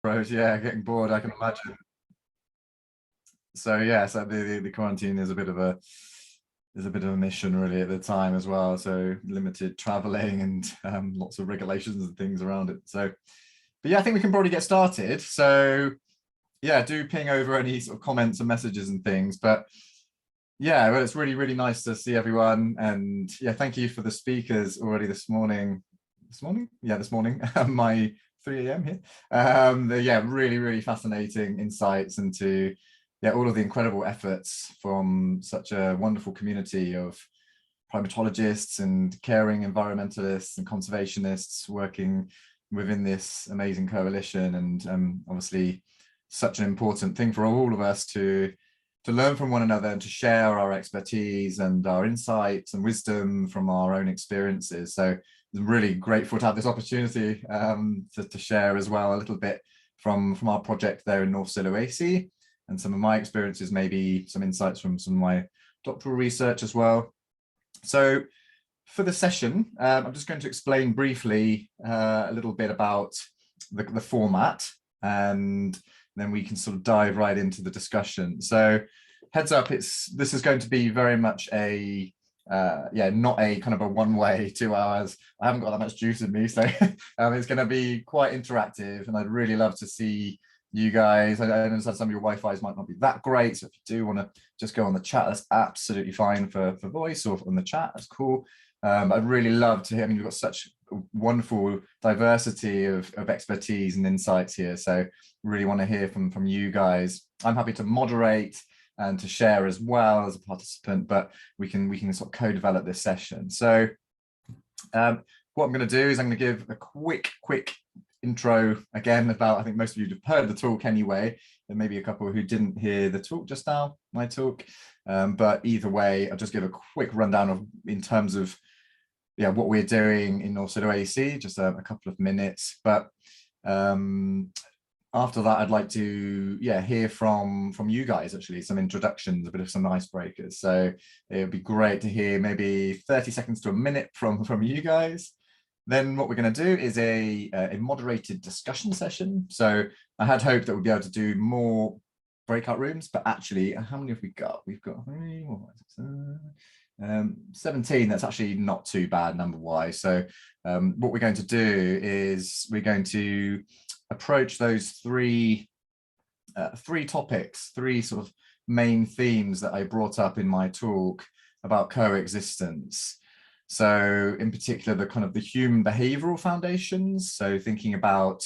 Right, yeah, getting bored, I can imagine. So yeah, so the quarantine is a bit of a mission really at the time as well. So limited traveling and lots of regulations and things around it. So, but yeah, I think we can probably get started. So yeah, do ping over any sort of comments and messages and things. But yeah, well, it's really nice to see everyone. And yeah, thank you for the speakers already this morning. This morning? Yeah, this morning. My 3 a.m. here. Yeah, really fascinating insights into yeah, all of the incredible efforts from such a wonderful community of primatologists and caring environmentalists and conservationists working within this amazing coalition. And obviously such an important thing for all of us to learn from one another and to share our expertise and our insights and wisdom from our own experiences. So I'm really grateful to have this opportunity to share as well a little bit from our project there in North Sulawesi and some of my experiences, maybe some insights from some of my doctoral research as well. So for the session, I'm just going to explain briefly a little bit about the format, and then we can sort of dive right into the discussion. So heads up, this is going to be very much a yeah, not a kind of a one-way 2 hours. I haven't got that much juice in me, so it's going to be quite interactive, and I'd really love to see you guys. I understand some of your Wi-Fi's might not be that great, so if you do want to just go on the chat, that's absolutely fine for voice or on the chat, that's cool. I'd really love to hear. I mean, you've got such wonderful diversity of expertise and insights here, so really want to hear from you guys. I'm happy to moderate and to share as well as a participant, but we can sort of co-develop this session. So what I'm going to do is I'm going to give a quick intro again about, I think most of you have heard the talk anyway, there may be a couple who didn't hear the talk just now, my talk, but either way, I'll just give a quick rundown of in terms of yeah, what we're doing in North Sulawesi, just a couple of minutes. But after that, I'd like to yeah hear from you guys, actually, some introductions, a bit of some icebreakers. So it would be great to hear maybe 30 seconds to a minute from you guys. Then what we're going to do is a moderated discussion session. So I had hoped that we'd be able to do more breakout rooms, but actually, how many have we got? We've got 17. That's actually not too bad number-wise. So what we're going to do is we're going to approach those three topics, three sort of main themes that I brought up in my talk about coexistence. So in particular, the kind of the human behavioral foundations. So thinking about,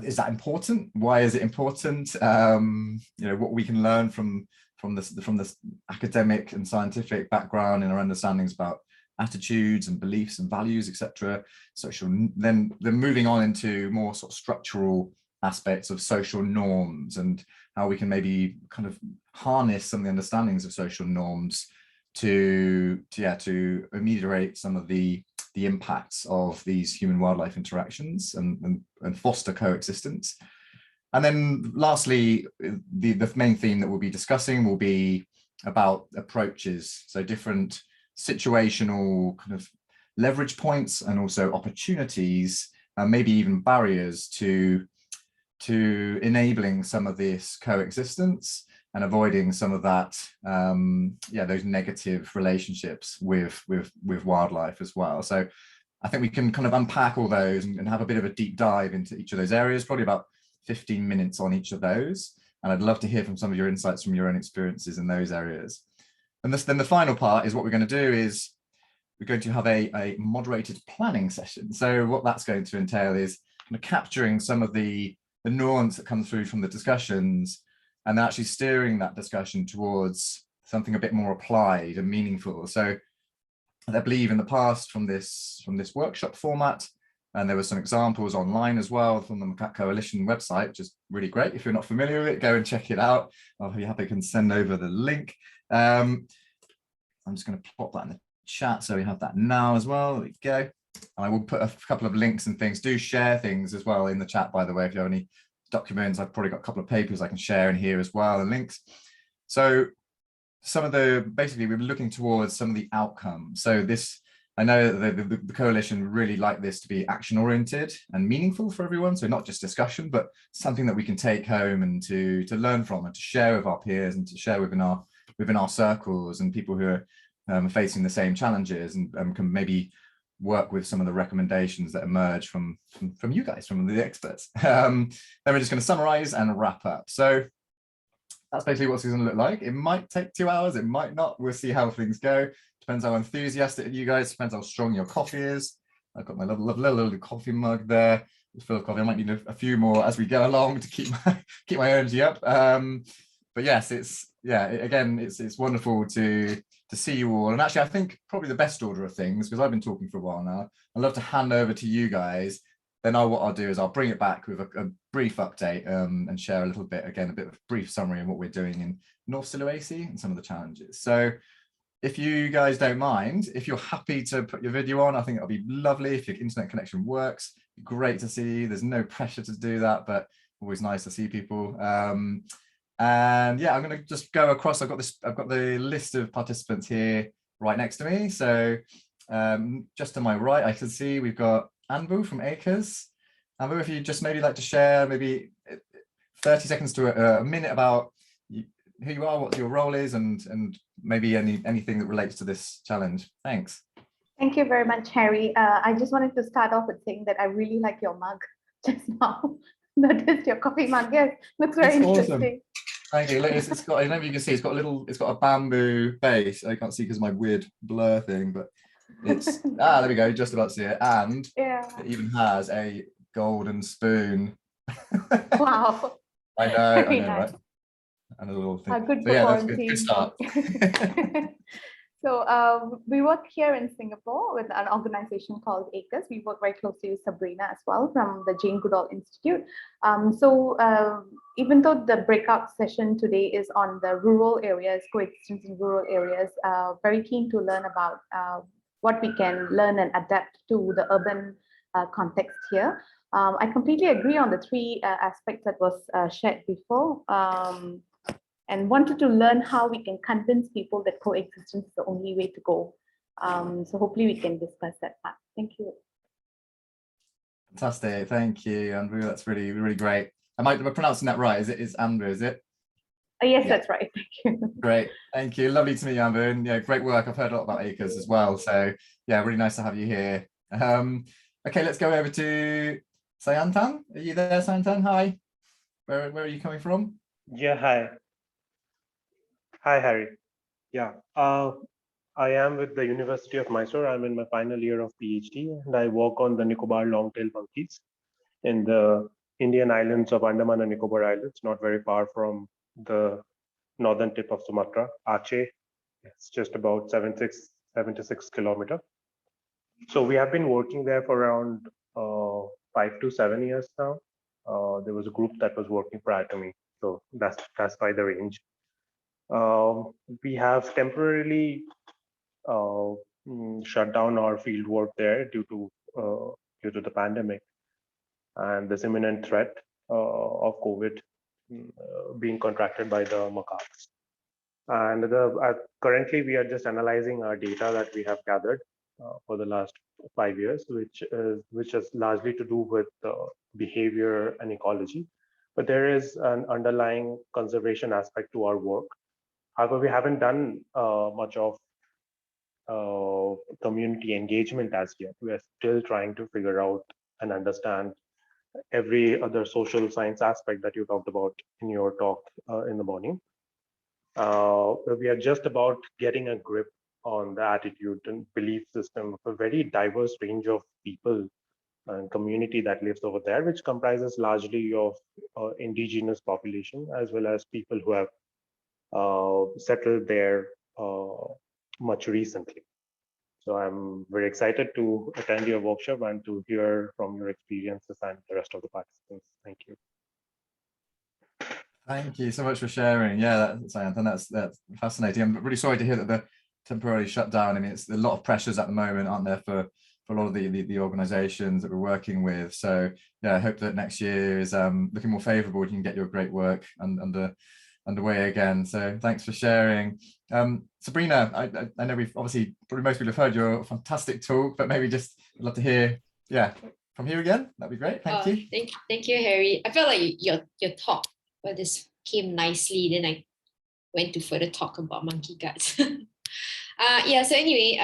is that important? Why is it important? You know, what we can learn from this academic and scientific background in our understandings about attitudes and beliefs and values, etc. Social, then moving on into more sort of structural aspects of social norms and how we can maybe kind of harness some of the understandings of social norms to ameliorate some of the impacts of these human wildlife interactions and foster coexistence. And then lastly, the main theme that we'll be discussing will be about approaches, so different situational kind of leverage points and also opportunities, and maybe even barriers to enabling some of this coexistence and avoiding some of that, yeah, those negative relationships with wildlife as well. So I think we can kind of unpack all those and have a bit of a deep dive into each of those areas, probably about 15 minutes on each of those. And I'd love to hear from some of your insights from your own experiences in those areas. And then the final part is what we're going to do is we're going to have a moderated planning session. So what that's going to entail is kind of capturing some of the nuance that comes through from the discussions and actually steering that discussion towards something a bit more applied and meaningful. So I believe in the past from this workshop format, and there were some examples online as well from the Macaque Coalition website, which is really great. If you're not familiar with it, go and check it out. I'll be happy to send over the link. I'm just going to plot that in the chat so we have that now as well. There we go. And I will put a couple of links and things. Do share things as well in the chat, by the way, if you have any documents. I've probably got a couple of papers I can share in here as well, and links. So some of the, basically we're looking towards some of the outcomes. So this, I know that the coalition really like this to be action oriented and meaningful for everyone. So not just discussion, but something that we can take home and to learn from and to share with our peers and to share within our circles and people who are facing the same challenges, and can maybe work with some of the recommendations that emerge from you guys, from the experts. Then we're just going to summarize and wrap up. So that's basically what it's going to look like. It might take 2 hours, it might not. We'll see how things go. Depends how enthusiastic you guys, depends how strong your coffee is. I've got my little coffee mug there. It's full of coffee. I might need a few more as we go along to keep my energy up. But yes, it's wonderful to see you all. And actually, I think probably the best order of things, because I've been talking for a while now, I'd love to hand over to you guys. Then what I'll do is I'll bring it back with a brief update and share a little bit, again, a bit of brief summary on what we're doing in North Sulawesi and some of the challenges. So if you guys don't mind, if you're happy to put your video on, I think it'll be lovely. If your internet connection works, great to see. There's no pressure to do that, but always nice to see people. And yeah, I'm going to just go across. I've got the list of participants here right next to me. So just to my right, I can see we've got Anbu from ACAS. Anbu, if you just maybe like to share maybe 30 seconds to a minute about who you are, what your role is, and maybe anything that relates to this challenge. Thanks. Thank you very much, Harry. I just wanted to start off with saying that I really like your mug just now. Noticed your coffee mug. Yes, looks very interesting. Awesome. Thank you. Look, it's got, I don't know if you can see, it's got a bamboo base. I can't see because of my weird blur thing, but it's there we go, just about to see it. And yeah, it even has a golden spoon. Wow. I know, right? And a little thing. Good so yeah, that's good. Good start. So we work here in Singapore with an organization called ACAS. We work very closely with Sabrina as well from the Jane Goodall Institute. Even though the breakout session today is on the rural areas, coexistence in rural areas, very keen to learn about what we can learn and adapt to the urban context here. I completely agree on the three aspects that was shared before. And wanted to learn how we can convince people that coexistence is the only way to go. So hopefully we can discuss that part. Thank you. Fantastic, thank you, Andrew. That's really, really great. Am I pronouncing that right? Is Andrew, is it? Yes, yeah. That's right. Thank you. Great, thank you. Lovely to meet you, Andrew. And yeah, great work. I've heard a lot about ACAS as well. So yeah, really nice to have you here. Okay, let's go over to Sayantan. Are you there, Sayantan? Hi. Where are you coming from? Yeah, hi. Hi, Harry. Yeah, I am with the University of Mysore. I'm in my final year of PhD, and I work on the Nicobar long-tailed monkeys in the Indian islands of Andaman and Nicobar Islands, not very far from the northern tip of Sumatra, Aceh. It's just about 76 kilometers. So we have been working there for around 5 to 7 years now. There was a group that was working prior to me, so that's by the range. We have temporarily shut down our field work there due to the pandemic and this imminent threat of COVID being contracted by the macaques. And currently we are just analyzing our data that we have gathered for the last 5 years, which is largely to do with behavior and ecology. But there is an underlying conservation aspect to our work. However, we haven't done much of community engagement as yet. We are still trying to figure out and understand every other social science aspect that you talked about in your talk in the morning. We are just about getting a grip on the attitude and belief system of a very diverse range of people and community that lives over there, which comprises largely of indigenous population, as well as people who have settled there much recently. So I'm very excited to attend your workshop and to hear from your experiences and the rest of the participants. Thank you. Thank you so much for sharing. Yeah, that's fascinating. I'm really sorry to hear that they're temporarily shut down. I mean, it's a lot of pressures at the moment, aren't there, for a lot of the organizations that we're working with. So yeah, I hope that next year is looking more favorable. You can get your great work under underway again. So thanks for sharing. Sabrina, I know we've obviously, probably most people have heard your fantastic talk, but maybe just I'd love to hear, from you again. That'd be great. Thank you. Thank you, Harry. I felt like your talk, well, this came nicely. Then I went to further talk about monkey guts. So anyway,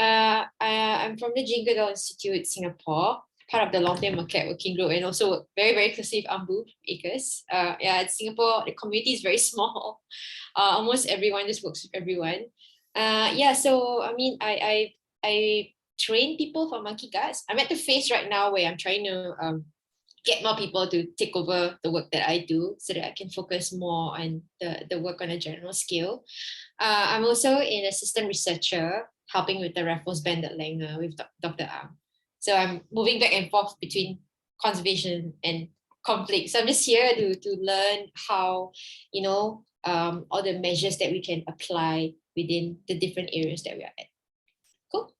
I'm from the Jingadal Institute, Singapore, part of the long-term macaque working group, and also work very, very closely with Ambu Acres. In Singapore, the community is very small. Almost everyone just works with everyone. So I mean, I train people for monkey guts. I'm at the phase right now where I'm trying to get more people to take over the work that I do so that I can focus more on the work on a general scale. I'm also an assistant researcher helping with the Raffles Banded Langer with Dr. Ang. So I'm moving back and forth between conservation and conflict. So I'm just here to learn how, all the measures that we can apply within the different areas that we are at. Cool.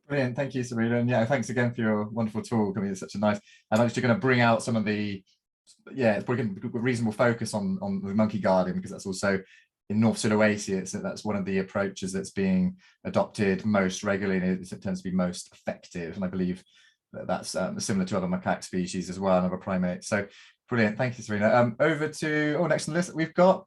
Brilliant. Thank you, Sabrina. And thanks again for your wonderful talk. I mean, it's such a nice, I'm actually going to bring out some of the, it's probably going to be a reasonable focus on the monkey guarding, because that's also in North Sulawesi. That's one of the approaches that's being adopted most regularly, and it tends to be most effective. And I believe that's similar to other macaque species as well, and other primates. So brilliant. Thank you, Sabrina. Over to, next on the list, we've got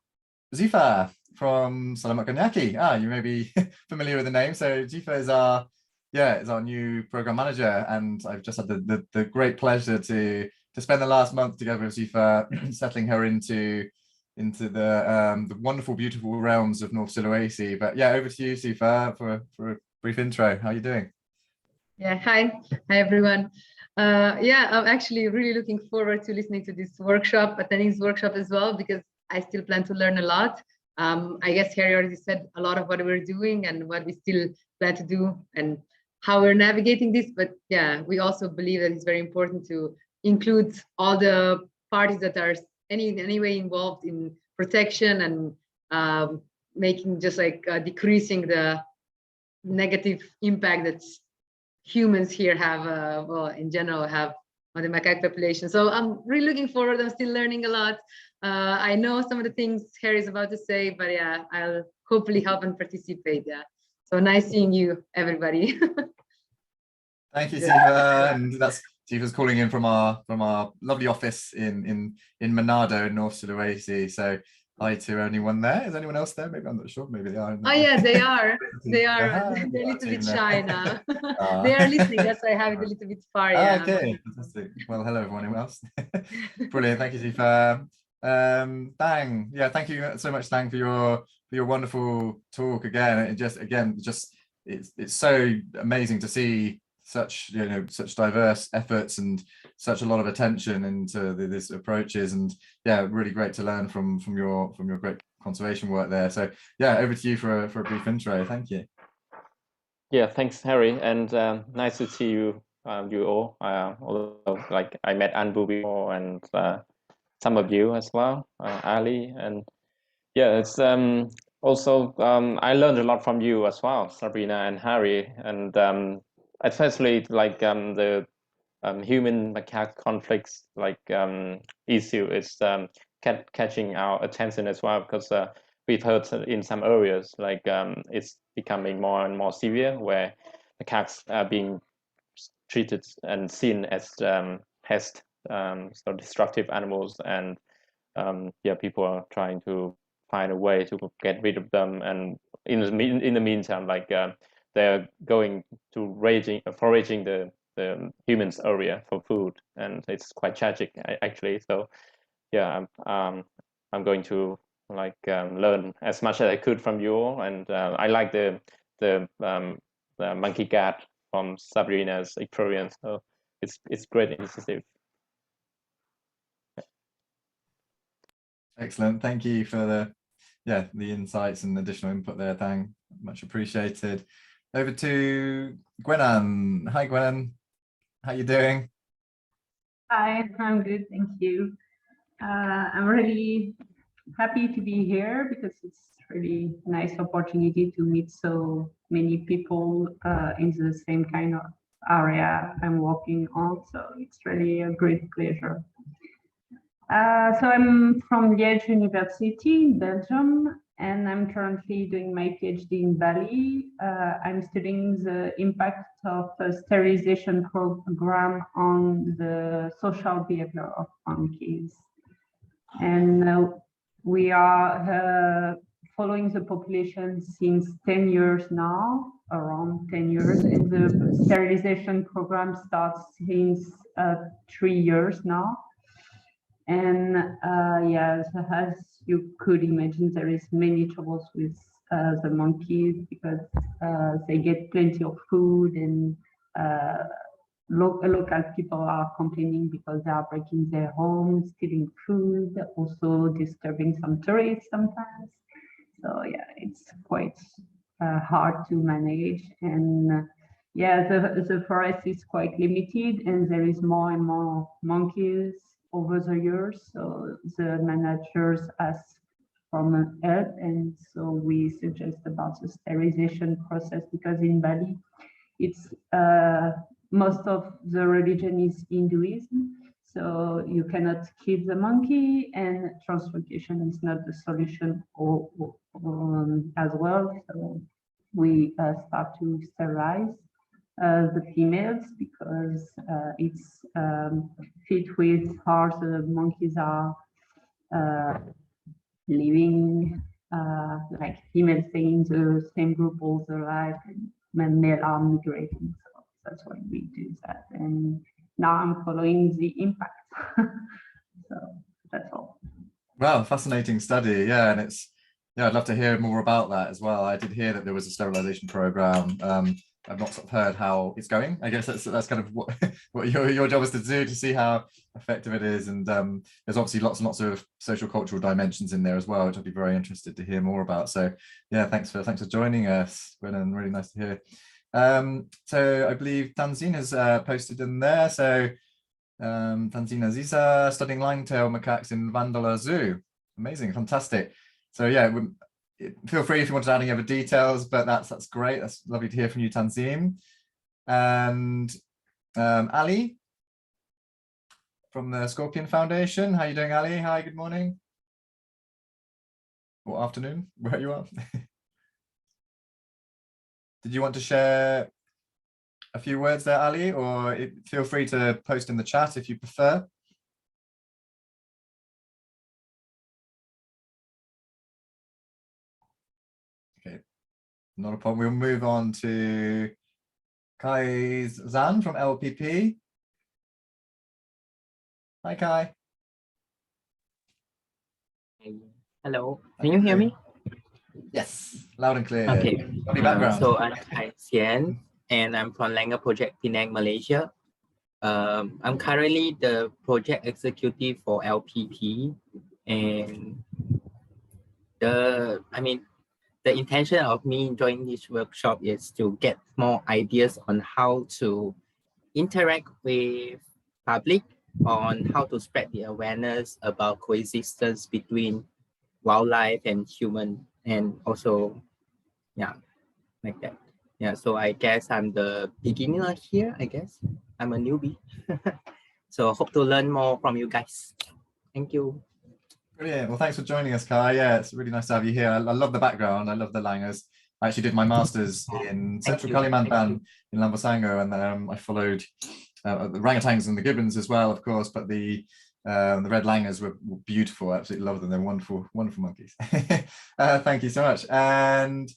Zifa from Selamat Kenyaki. You may be familiar with the name. So Zifa is our new program manager, and I've just had the great pleasure to spend the last month together with Zifa, settling her into the wonderful, beautiful realms of North Sulawesi. But over to you, Zifa, for a brief intro. How are you doing? Hi everyone. I'm actually really looking forward to listening to this workshop, attending this workshop as well, because I still plan to learn a lot. I guess Harry already said a lot of what we're doing and what we still plan to do and how we're navigating this. But we also believe that it's very important to include all the parties that are in any way involved in protection and making just like decreasing the negative impact that humans here have, in general, have on the macaque population. So I'm really looking forward. I'm still learning a lot. I know some of the things Harry is about to say, but I'll hopefully help and participate. So nice seeing you, everybody. Thank you, Zifa. And that's Zifa's calling in from our lovely office in Manado in North Sulawesi. So hi to anyone there. Is anyone else there? Maybe I'm not sure. Maybe they are. They are. They're a little bit shy now. They are listening. That's why I have it a little bit far. Okay, fantastic. Well, hello everyone else. Brilliant. Thank you, Zifa. Thang. Thank you so much, Thang, for your wonderful talk again. It's so amazing to see such diverse efforts and such a lot of attention into these approaches, and really great to learn from your great conservation work there. So over to you for a brief intro. Thank you. Thanks, Harry, and nice to see you all. Although I met Anbu before, and some of you as well, Ali, and it's also I learned a lot from you as well, Sabrina and Harry, and especially the human macaque conflicts issue is catching our attention as well, because we've heard in some areas it's becoming more and more severe, where macaques are being treated and seen as pests, so destructive animals, and people are trying to find a way to get rid of them, and in the meantime, they're going to foraging the humans area for food, and it's quite tragic actually. So I'm going to learn as much as I could from you all, and I like the monkey guard from Sabrina's experience. So it's great initiative. Excellent. Thank you for the insights and additional input there. Thank, much appreciated. Over to Gwenan. Hi, Gwenan. How you doing? Hi, I'm good, thank you. I'm really happy to be here because it's really nice opportunity to meet so many people in the same kind of area I'm working on. So it's really a great pleasure. So I'm from Liège University in Belgium, and I'm currently doing my PhD in Bali. I'm studying the impact of a sterilization program on the social behavior of monkeys. And we are following the population since 10 years now, around 10 years, and the sterilization program starts since 3 years now. And yeah, so as you could imagine, there is many troubles with the monkeys because they get plenty of food, and local people are complaining because they are breaking their homes, stealing food, also disturbing some tourists sometimes. So yeah, it's quite hard to manage. And yeah, the forest is quite limited, and there is more and more monkeys over the years. So the managers ask for help, and so we suggest about the sterilization process, because in Bali, it's most of the religion is Hinduism, so you cannot kill the monkey, and translocation is not the solution as well. So we start to sterilize the females, because it's fit with how the monkeys are living, like females staying in the same group all their life, and male are migrating. So that's why we do that. And now I'm following the impact. So that's all. Wow, fascinating study. Yeah, and yeah, I'd love to hear more about that as well. I did hear that there was a sterilization program. I've not sort of heard how it's going. I guess that's kind of what your job is to do, to see how effective it is. And there's obviously lots and lots of social cultural dimensions in there as well, which I'd be very interested to hear more about. So yeah, thanks for joining us, Brennan. Really nice to hear. So I believe Tanzine has posted in there. So Tanzine Aziza studying line-tail macaques in Vandala Zoo. Amazing, fantastic. So yeah, feel free if you want to add any other details, but that's great. That's lovely to hear from you, Tanzine. And Ali from the Scorpion Foundation. How are you doing, Ali? Hi, good morning. Or afternoon, where you are. Did you want to share a few words there, Ali, or feel free to post in the chat if you prefer. Okay, not a problem. We'll move on to Kai Zan from LPP. Hi, Kai. Hello, can you hear me? Yes, loud and clear. Okay. Lovely background. So I'm Kai Sian, and I'm from Langer Project Penang, Malaysia. I'm currently the project executive for LPP, and the intention of me joining this workshop is to get more ideas on how to interact with public, on how to spread the awareness about coexistence between wildlife and human, and also, yeah, like that. Yeah, so I guess I'm the beginner here, I guess. I'm a newbie. So hope to learn more from you guys. Thank you. Brilliant. Well, thanks for joining us, Kai. Yeah, it's really nice to have you here. I love the background. I love the Langers. I actually did my master's in Central Kalimantan in Lambosango, and I followed the orangutans and the gibbons as well, of course, but the red langurs were beautiful. I absolutely love them. They're wonderful, wonderful monkeys. Thank you so much. And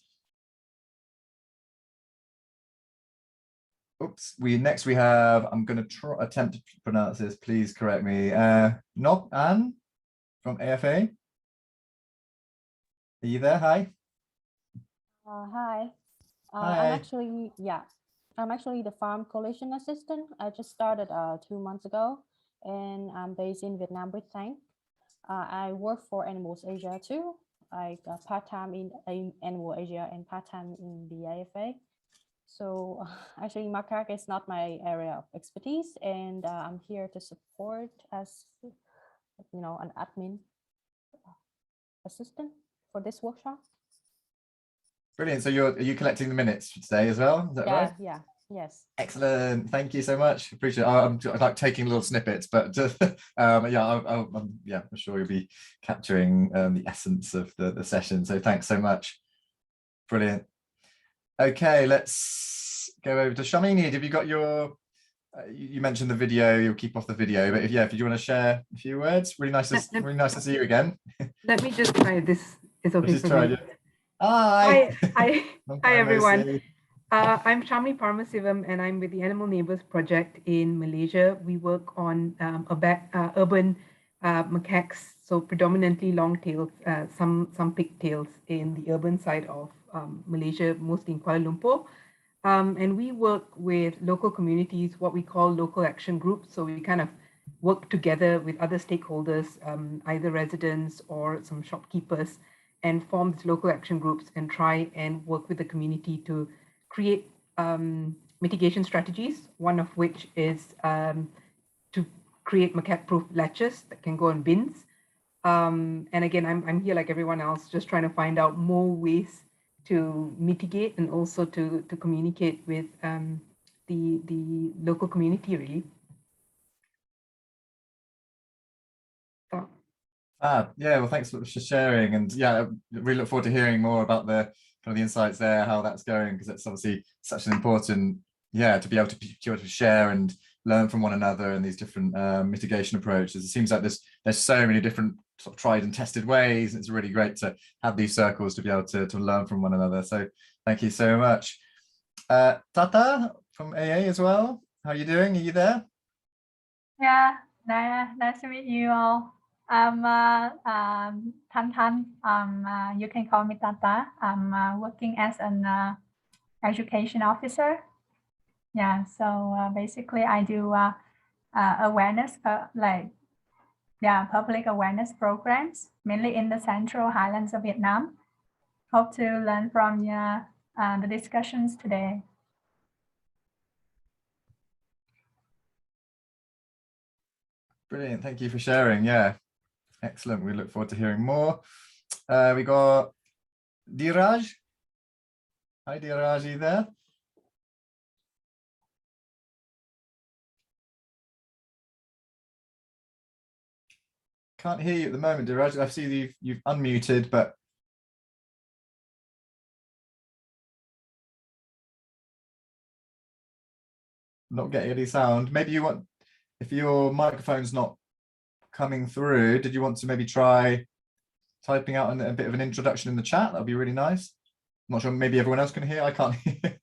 oops, next we have, I'm going to attempt to pronounce this, please correct me. Nob Ann from AfA. Are you there? Hi. Hi. Hi. I'm actually the farm coalition assistant. I just started 2 months ago, and I'm based in Vietnam with Tank. I work for Animals Asia too. I part-time in Animal Asia and part-time in the AfA. So actually macaque is not my area of expertise, and I'm here to support as, an admin assistant for this workshop. Brilliant. So are you collecting the minutes today as well? Is that right? Yeah. Yes. Excellent. Thank you so much. Appreciate it. I like taking little snippets, but I'm sure you'll be capturing the essence of the session. So thanks so much. Brilliant. Okay, let's go over to Shamini. Have you got your, you mentioned the video, you'll keep off the video, but if you want to share a few words, really nice to see you again. Let me just try this. It's okay Just for try me. it. Hi. Hi, Hi, everyone. Lucy. I'm Shamini Parmasivam, and I'm with the Animal Neighbours Project in Malaysia. We work on urban macaques, so predominantly long tails, some pigtails in the urban side of Malaysia, mostly in Kuala Lumpur. And we work with local communities, what we call local action groups. So we kind of work together with other stakeholders, either residents or some shopkeepers, and form these local action groups and try and work with the community to create mitigation strategies, one of which is to create macaque-proof latches that can go in bins. And again, I'm here like everyone else, just trying to find out more ways to mitigate and also to communicate with the local community, really. So. Yeah, well, thanks for sharing, and yeah, I really look forward to hearing more about the kind of the insights there, how that's going, because it's obviously such an important, to be able to share and learn from one another and these different mitigation approaches. It seems like there's so many different sort of tried and tested ways. It's really great to have these circles to be able to learn from one another. So thank you so much. Tata from AA as well. How are you doing? Are you there? Yeah, nice to meet you all. I'm Tan Tan. You can call me Tata. I'm working as an education officer. Yeah, so basically I do awareness, public awareness programs, mainly in the Central Highlands of Vietnam. Hope to learn from the discussions today. Brilliant, thank you for sharing. Yeah, excellent. We look forward to hearing more. We got Dheeraj. Hi Dheeraj, are you there? Can't hear you at the moment, Dheeraj. I see you've unmuted, but not getting any sound. Maybe you want, if your microphone's not coming through, did you want to maybe try typing out a bit of an introduction in the chat? That'd be really nice. I'm not sure, maybe everyone else can hear. I can't hear.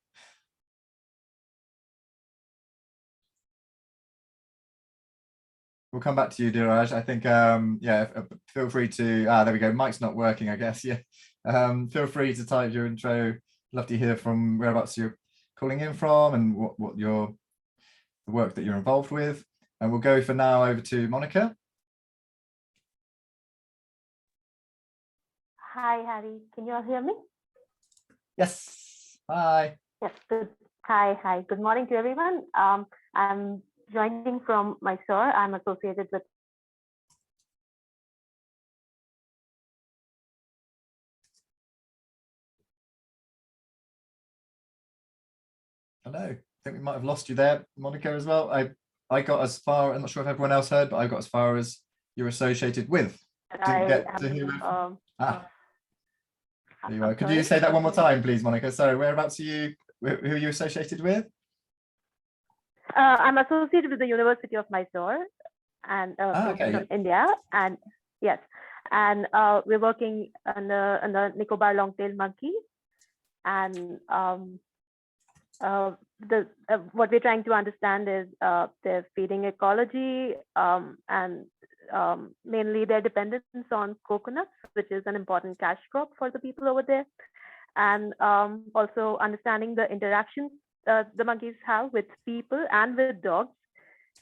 We'll come back to you, Dheeraj. I think, feel free to, there we go. Mic's not working, I guess. Yeah. Feel free to type your intro. Love to hear from whereabouts you're calling in from and what the work that you're involved with. And we'll go for now over to Monica. Hi, Harry. Can you all hear me? Yes. Hi. Yes. Good. Hi. Good morning to everyone. I'm joining from Mysore. I'm associated with. Hello. I think we might have lost you there, Monica, as well. I got as far, I'm not sure if everyone else heard, but I got as far as you're associated with. Didn't get to hear. There you are. Could you say that one more time, please, Monica? Sorry, whereabouts are you? Who are you associated with? I'm associated with the University of Mysore and in India, and yes, and we're working on the Nicobar long-tailed monkey, and what we're trying to understand is their feeding ecology and mainly their dependence on coconuts, which is an important cash crop for the people over there, and also understanding the interactions the monkeys have with people and with dogs.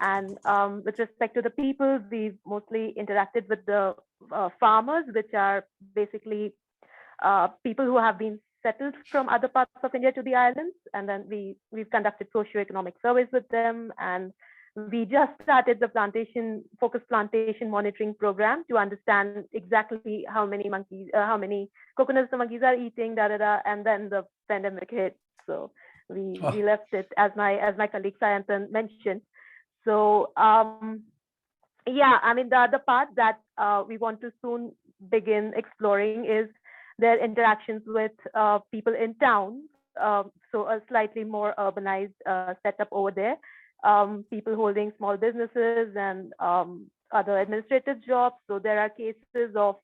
And with respect to the people, we've mostly interacted with the farmers, which are basically people who have been settled from other parts of India to the islands. And then we've conducted socioeconomic surveys with them. And we just started the focused plantation monitoring program to understand exactly how many coconuts the monkeys are eating, and then the pandemic hit. So we left it, as my colleague Sayantan mentioned. So yeah, I mean, the other part that we want to soon begin exploring is their interactions with people in town. So a slightly more urbanized setup over there. People holding small businesses and other administrative jobs. So there are cases of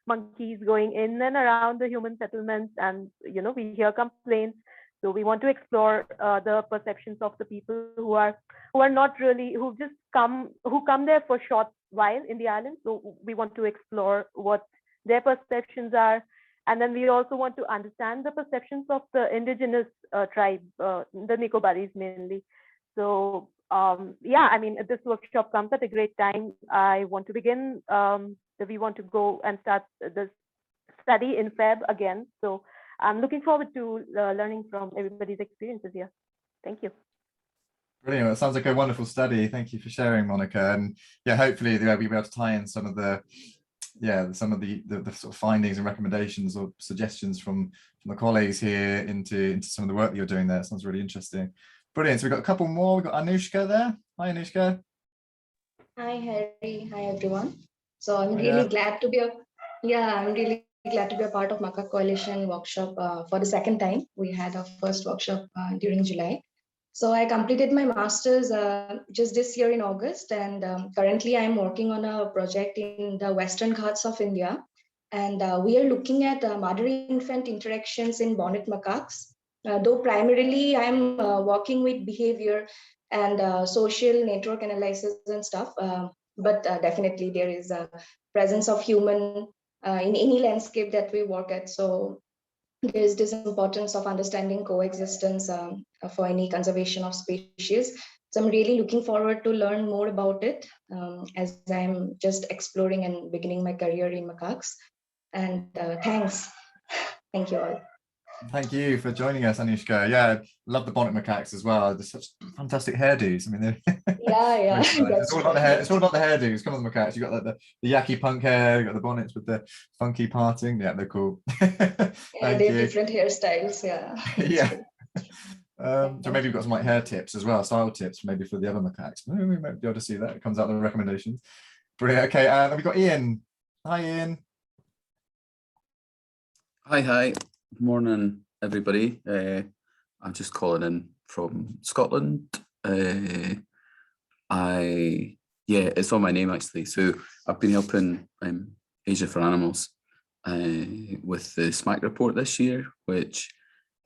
monkeys going in and around the human settlements, and we hear complaints. So we want to explore the perceptions of the people who are not really, who come there for a short while in the island. So we want to explore what their perceptions are. And then we also want to understand the perceptions of the indigenous tribe, the Nicobaris mainly. So yeah, I mean, this workshop comes at a great time. I want to begin, we want to go and start this study in Feb again. So I'm looking forward to learning from everybody's experiences here. Thank you. Brilliant. It sounds like a wonderful study. Thank you for sharing, Monica. And yeah, hopefully we'll be able to tie in some of the sort of findings and recommendations or suggestions from the colleagues here into some of the work that you're doing there. It sounds really interesting. Brilliant. So we've got a couple more. We've got Anushka there. Hi, Anushka. Hi, Harry. Hi, everyone. So I'm really glad to be I'm really glad to be a part of Macaque Coalition Workshop for the second time. We had our first workshop during July. So I completed my master's just this year in August, and currently I'm working on a project in the Western Ghats of India. And we are looking at mother-infant interactions in bonnet macaques. Though primarily I'm working with behavior and social network analysis and stuff, but definitely there is a presence of human in any landscape that we work at. So there is this importance of understanding coexistence for any conservation of species. So I'm really looking forward to learn more about it as I'm just exploring and beginning my career in macaques. And thanks. Thank you all. Thank you for joining us, Anushka. Yeah, love the bonnet macaques as well. They're such fantastic hairdos. I mean, yeah. It's all about the hair. It's all about the hairdos. Come on, the macaques. You got like the yaki punk hair. You got the bonnets with the funky parting. Yeah, they're cool. Yeah, they have different hairstyles. Yeah. Yeah. So maybe you've got some like hair tips as well, style tips maybe for the other macaques. Maybe we might be able to see that. It comes out in the recommendations. Brilliant. Okay, and we've got Ian. Hi, Ian. Hi. Good morning, everybody. I'm just calling in from Scotland. It's on my name actually. So I've been helping Asia for Animals with the SMACC report this year, which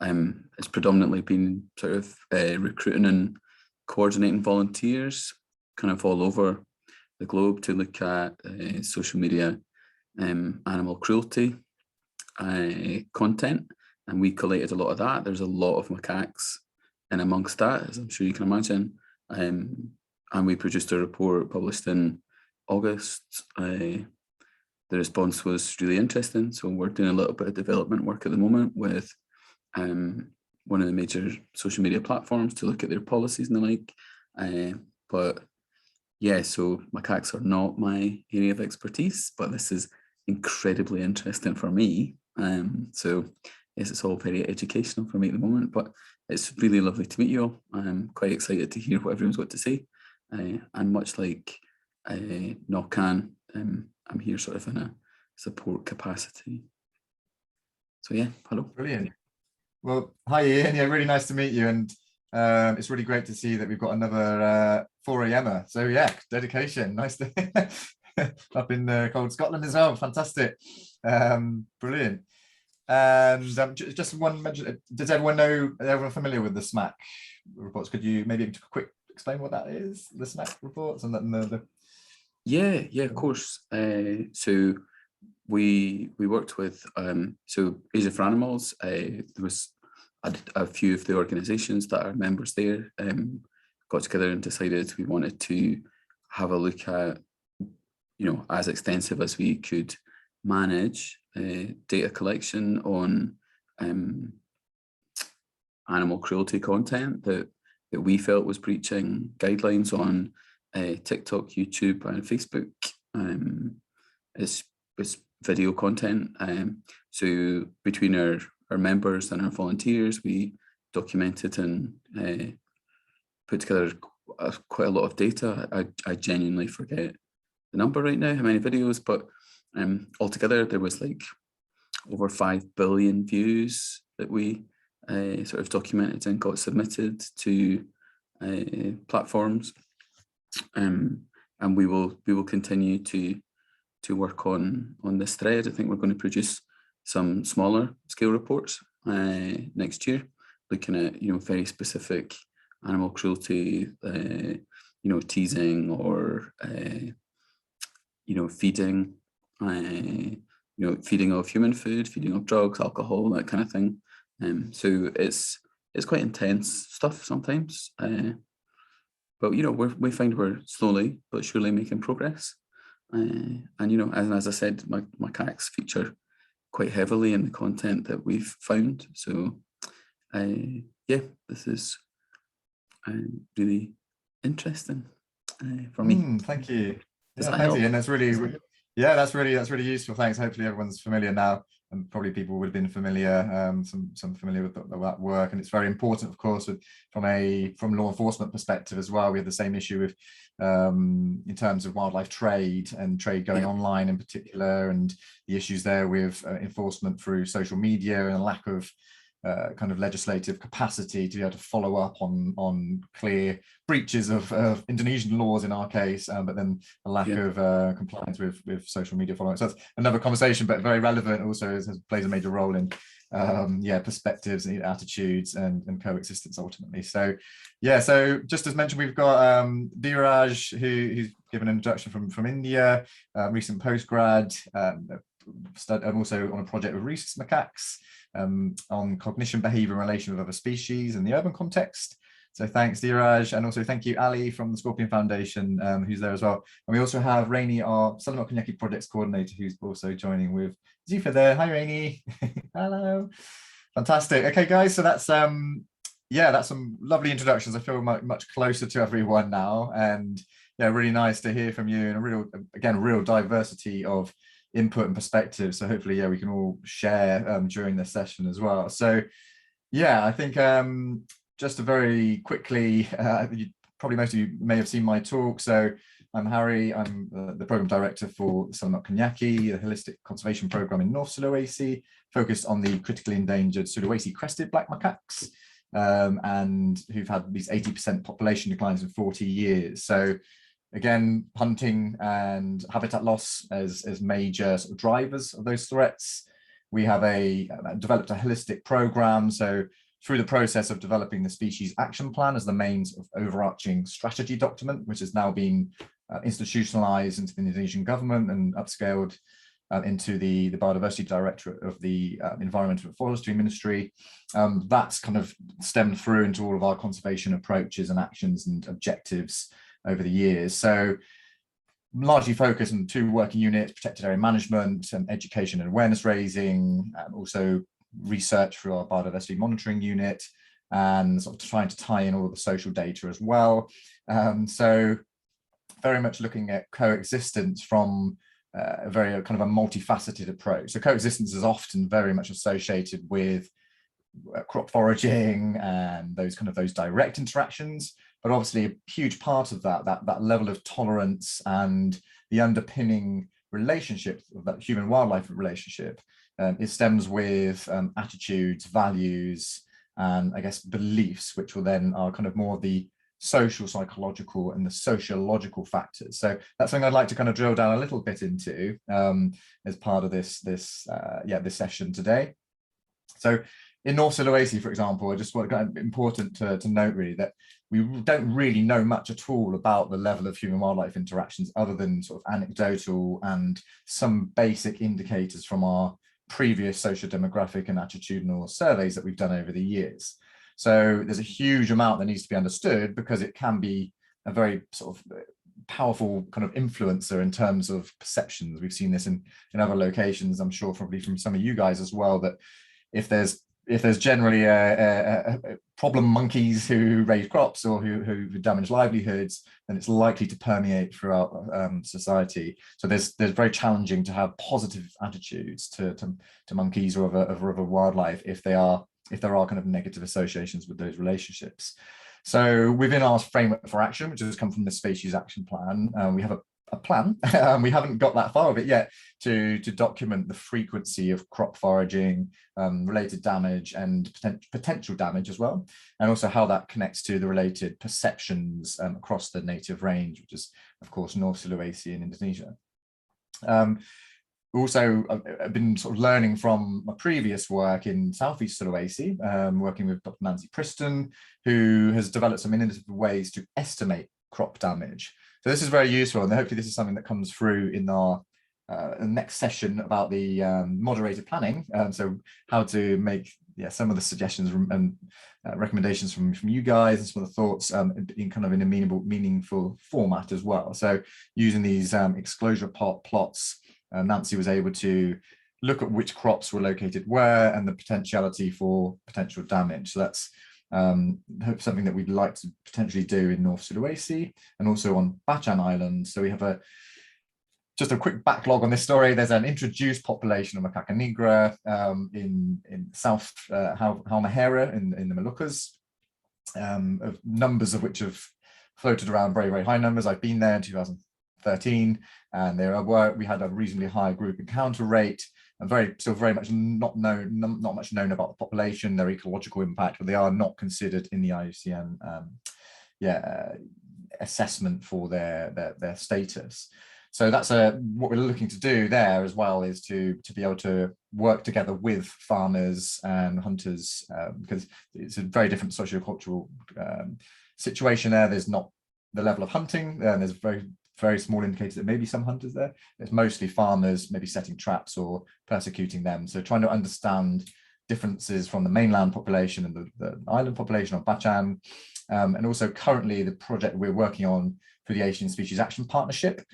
has predominantly been sort of recruiting and coordinating volunteers kind of all over the globe to look at social media animal cruelty content, and we collated a lot of that. There's a lot of macaques in amongst that, as I'm sure you can imagine, and we produced a report published in August. The response was really interesting, so we're doing a little bit of development work at the moment with one of the major social media platforms to look at their policies and the like. But yeah, so macaques are not my area of expertise, but this is incredibly interesting for me. So yes, it's all very educational for me at the moment, but it's really lovely to meet you all. I'm quite excited to hear what everyone's got to say. And much like Nokan, I'm here sort of in a support capacity. So yeah, hello. Brilliant. Well, hi Ian. Yeah, really nice to meet you. And it's really great to see that we've got another 4 a.m.er. So yeah, dedication. Nice to up in cold Scotland as well. Fantastic. Brilliant. And just one mention, does everyone know, are everyone familiar with the SMACC reports? Could you maybe quick explain what that is, the SMACC reports? And then the Yeah, of course. So we worked with so Asia for Animals. There was a few of the organizations that are members there got together and decided we wanted to have a look at, as extensive as we could manage data collection on animal cruelty content that we felt was breaching guidelines on TikTok, YouTube, and Facebook. It's video content. So between our members and our volunteers, we documented and put together quite a lot of data. I genuinely forget the number right now, how many videos, but altogether there was like over 5 billion views that we sort of documented and got submitted to platforms, and we will continue to work on this thread. I think we're going to produce some smaller scale reports next year, looking at very specific animal cruelty, teasing or feeding, feeding of human food, feeding of drugs, alcohol, that kind of thing. So it's quite intense stuff sometimes, but we find we're slowly but surely making progress. And as I said, macaques feature quite heavily in the content that we've found. So yeah, this is really interesting for me. Thank you. Does Yeah, that thank help? you. And that's really, yeah, that's really useful. Thanks. Hopefully everyone's familiar now, and probably people would have been familiar, some familiar with that work. And it's very important, of course, from law enforcement perspective as well. We have the same issue with in terms of wildlife trade and trade going online in particular, and the issues there with enforcement through social media and a lack of kind of legislative capacity to be able to follow up on clear breaches of Indonesian laws in our case, but then a lack of compliance with social media following. So that's another conversation, but very relevant also, plays a major role in perspectives and attitudes and coexistence ultimately. So yeah, so just as mentioned, we've got Dheeraj, who's given an introduction from India, recent postgrad, also on a project with rhesus macaques on cognition, behavior, and relation with other species in the urban context. So thanks, Dheeraj, and also thank you, Ali from the Scorpion Foundation, who's there as well. And we also have Rainy, our Sulawesi Cognacque Projects Coordinator, who's also joining with Zifa there. Hi, Rainy. Hello. Fantastic. Okay, guys, so that's that's some lovely introductions. I feel much closer to everyone now, and yeah, really nice to hear from you, and a real diversity of input and perspective. So hopefully, we can all share during this session as well. So yeah, I think just to very quickly, probably most of you may have seen my talk. So I'm Harry, I'm the program director for Sulawesi Cognacque, the holistic conservation program in North Sulawesi, focused on the critically endangered Sulawesi crested black macaques, and who've had these 80% population declines in 40 years. So again, hunting and habitat loss as major sort of drivers of those threats. We have developed a holistic program. So through the process of developing the species action plan as the main sort of overarching strategy document, which has now been institutionalized into the Indonesian government and upscaled into the Biodiversity Directorate of the Environment and Forestry Ministry. That's kind of stemmed through into all of our conservation approaches and actions and objectives over the years. So largely focused on 2 working units: protected area management and education and awareness raising, and also research through our biodiversity monitoring unit, and sort of trying to tie in all of the social data as well. So very much looking at coexistence from a very kind of a multifaceted approach. So coexistence is often very much associated with crop foraging and those direct interactions, but obviously a huge part of that level of tolerance and the underpinning relationship of that human-wildlife relationship, it stems with attitudes, values, and I guess beliefs, which will then are kind of more of the social, psychological, and the sociological factors. So that's something I'd like to kind of drill down a little bit into as part of this session today. So in North Sulawesi, for example, I just want important to note really that we don't really know much at all about the level of human-wildlife interactions other than sort of anecdotal and some basic indicators from our previous socio-demographic and attitudinal surveys that we've done over the years. So there's a huge amount that needs to be understood because it can be a very sort of powerful kind of influencer in terms of perceptions. We've seen this in other locations, I'm sure probably from some of you guys as well, that if there's generally a problem monkeys who raise crops or who damage livelihoods, then it's likely to permeate throughout society. So there's very challenging to have positive attitudes to monkeys or other wildlife if they are if there are kind of negative associations with those relationships. So within our framework for action, which has come from the species action plan, we have a plan. We haven't got that far of it yet to document the frequency of crop foraging, related damage and potential damage as well, and also how that connects to the related perceptions across the native range, which is of course North Sulawesi in Indonesia. Also, I've been sort of learning from my previous work in Southeast Sulawesi, working with Dr. Nancy Priston, who has developed some innovative ways to estimate crop damage. So this is very useful, and hopefully this is something that comes through in our next session about the moderated planning. So how to make some of the suggestions and recommendations from you guys and some of the thoughts in kind of in a meaningful format as well. So using these exclosure plots, Nancy was able to look at which crops were located where and the potentiality for potential damage. So that's something that we'd like to potentially do in North Sulawesi and also on Bacan Island. So we have just a quick backlog on this story. There's an introduced population of Macaca nigra in South Halmahera in the Moluccas, of numbers of which have floated around very, very high numbers. I've been there in 2013, and we had a reasonably high group encounter rate, and still very much not much known about the population, their ecological impact, but they are not considered in the IUCN assessment for their status. So that's what we're looking to do there as well, is to be able to work together with farmers and hunters, because it's a very different sociocultural situation there. There's not the level of hunting, and there's very small indicators that maybe some hunters there. It's mostly farmers maybe setting traps or persecuting them. So trying to understand differences from the mainland population and the island population of Bacan. And also currently the project we're working on for the Asian Species Action Partnership,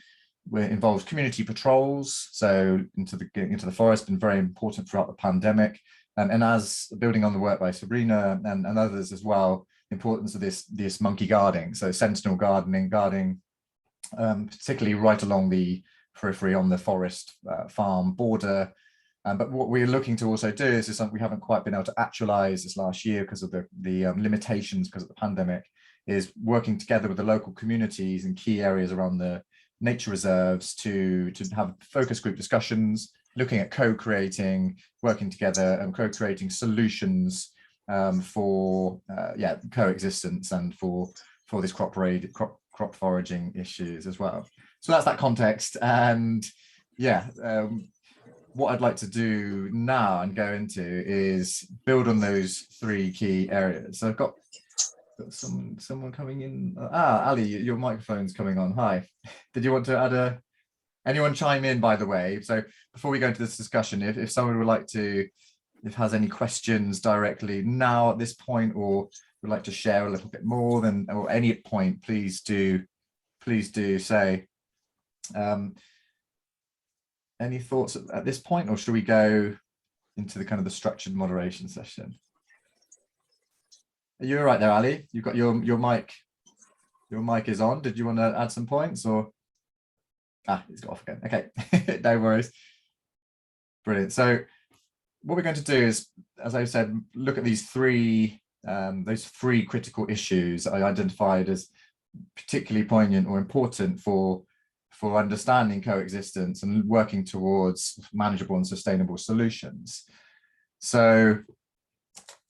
where it involves community patrols. So into the forest, been very important throughout the pandemic. And as building on the work by Sabrina and others as well, the importance of this monkey guarding. So sentinel guarding, particularly right along the periphery on the forest farm border. But what we're looking to also do is something we haven't quite been able to actualize this last year because of the limitations because of the pandemic, is working together with the local communities in key areas around the nature reserves to have focus group discussions, looking at co-creating, working together and co-creating solutions for coexistence and for this crop foraging issues as well. So that's that context. And what I'd like to do now and go into is build on those three key areas. So I've got someone coming in. Ali, your microphone's coming on. Hi. Did you want to add anyone chime in, by the way? So before we go into this discussion, if someone would like to, has any questions directly now at this point, or would like to share a little bit more, then or any point, please do say. Any thoughts at this point, or should we go into the kind of the structured moderation session? Are you all right there, Ali? You've got your mic. Your mic is on. Did you want to add some points, or? It's got off again. Okay, no worries. Brilliant. So what we're going to do is, as I said, look at these those three critical issues I identified as particularly poignant or important for understanding coexistence and working towards manageable and sustainable solutions. So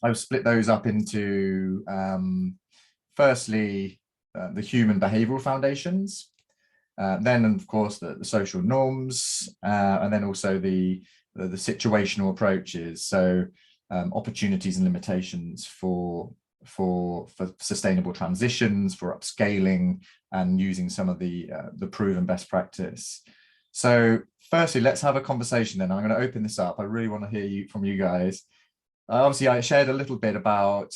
I've split those up into firstly the human behavioral foundations, then of course the social norms, and then also the situational approaches, so opportunities and limitations for sustainable transitions, for upscaling and using some of the proven best practice. So firstly, let's have a conversation then. I'm going to open this up. I really want to hear from you guys. Obviously, I shared a little bit about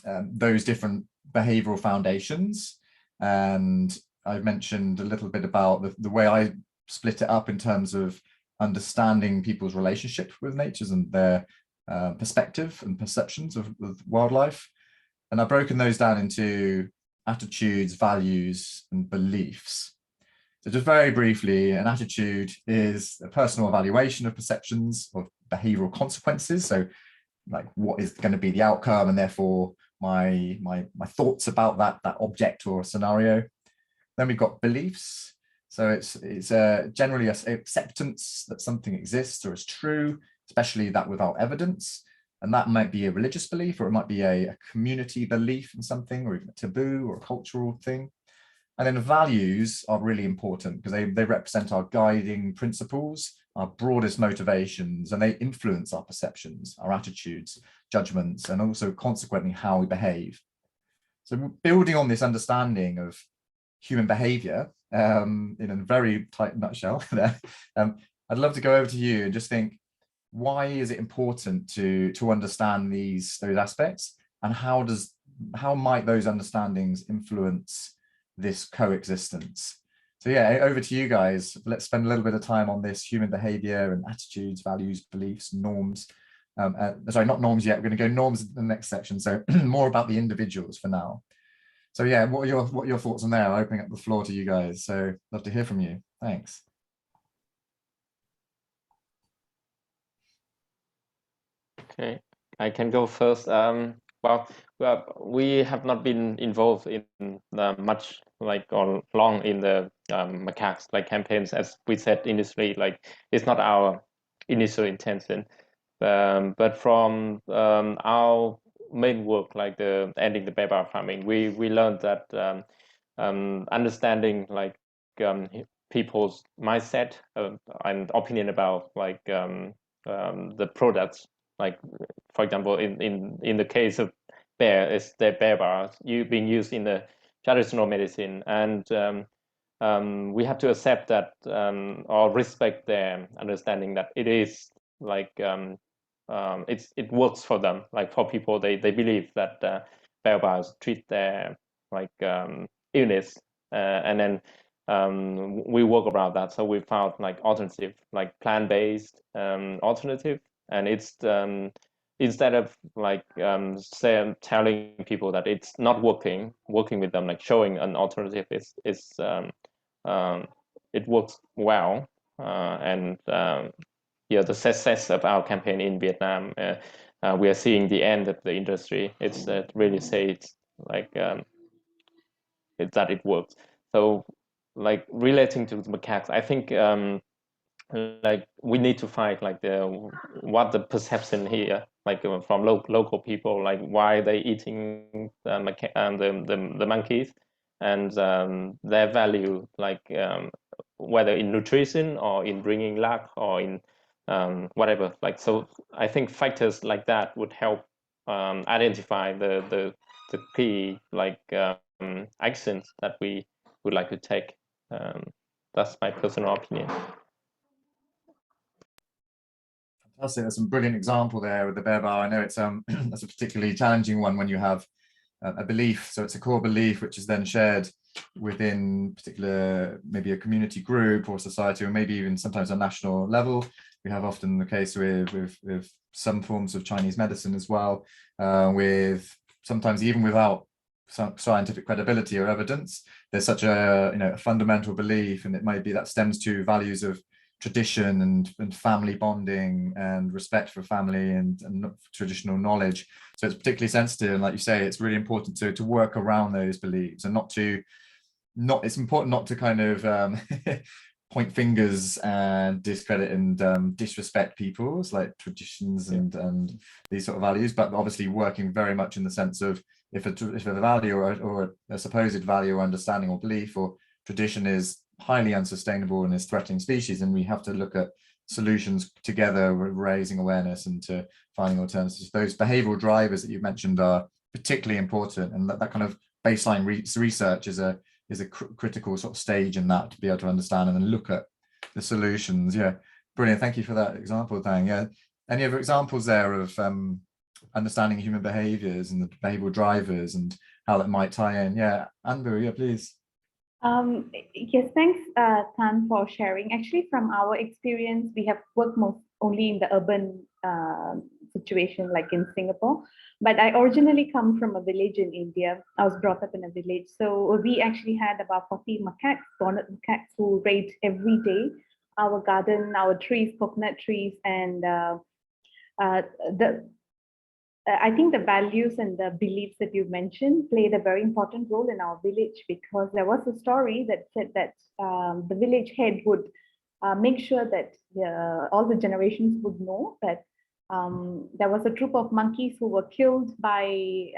those different behavioral foundations, and I've mentioned a little bit about the way I split it up in terms of understanding people's relationship with nature and their perspective and perceptions of wildlife. And I've broken those down into attitudes, values, and beliefs. So just very briefly, an attitude is a personal evaluation of perceptions of behavioral consequences. So like what is going to be the outcome, and therefore my thoughts about that object or scenario. Then we've got beliefs. So it's generally acceptance that something exists or is true, especially that without evidence. And that might be a religious belief, or it might be a community belief in something, or even a taboo or a cultural thing. And then values are really important because they represent our guiding principles, our broadest motivations, and they influence our perceptions, our attitudes, judgments, and also consequently how we behave. So building on this understanding of human behavior in a very tight nutshell there, I'd love to go over to you and just think, why is it important to understand those aspects, and how might those understandings influence this coexistence? So yeah, over to you guys. Let's spend a little bit of time on this human behavior and attitudes, values, beliefs, norms. Sorry, not norms yet. We're going to go norms in the next section. So more about the individuals for now. So yeah, what are your thoughts on there? Opening up the floor to you guys. So love to hear from you. Thanks. Okay, I can go first. Well, we have not been involved in much or long in the Macaques campaigns, as we said initially. It's not our initial intention, but from our main work, the ending the bear bar farming, we learned that understanding people's mindset and opinion about the products. For example, in the case of bear, is the bear bars being used in the traditional medicine, and we have to accept that or respect their understanding that it is it works for them. For people, they believe that bear bars treat their illness, and then we work around that. So we found alternative, plant-based alternative. And it's instead of telling people that it's not working with them, showing an alternative is it works well. And yeah, the success of our campaign in Vietnam, we are seeing the end of the industry. It's really say it's that it works. So relating to the macaques, I think we need to find what the perception here, from local people, why they eating the monkeys, and their value, whether in nutrition or in bringing luck or in whatever. So I think factors like that would help identify the key actions that we would like to take. That's my personal opinion. Fantastic. That's some brilliant example there with the bear bar. I know it's that's a particularly challenging one when you have a belief. So it's a core belief which is then shared within particular, maybe a community group or society, or maybe even sometimes a national level. We have often the case with some forms of Chinese medicine as well, with sometimes even without some scientific credibility or evidence, there's such a fundamental belief, and it might be that stems to values of tradition and family bonding and respect for family and traditional knowledge. So it's particularly sensitive, and like you say, it's really important to work around those beliefs, and it's important not to kind of point fingers and discredit and disrespect people's traditions and these sort of values, but obviously working very much in the sense of if a value or a supposed value or understanding or belief or tradition is highly unsustainable and is threatening species, and we have to look at solutions together, raising awareness and to finding alternatives. Those behavioral drivers that you've mentioned are particularly important, and that kind of baseline research is a critical sort of stage in that, to be able to understand and then look at the solutions. Yeah, brilliant. Thank you for that example, Thang. Yeah, any other examples there of understanding human behaviors and the behavioral drivers and how that might tie in? Yeah, Anbu, yeah, please. Yes, thanks, Tan, for sharing. Actually, from our experience, we have worked only in the urban situation, like in Singapore. But I originally come from a village in India. I was brought up in a village. So we actually had about 40 macaques, bonnet macaques, who raid every day our garden, our trees, coconut trees, and I think the values and the beliefs that you mentioned played a very important role in our village, because there was a story that said that the village head would make sure that all the generations would know that there was a troop of monkeys who were killed by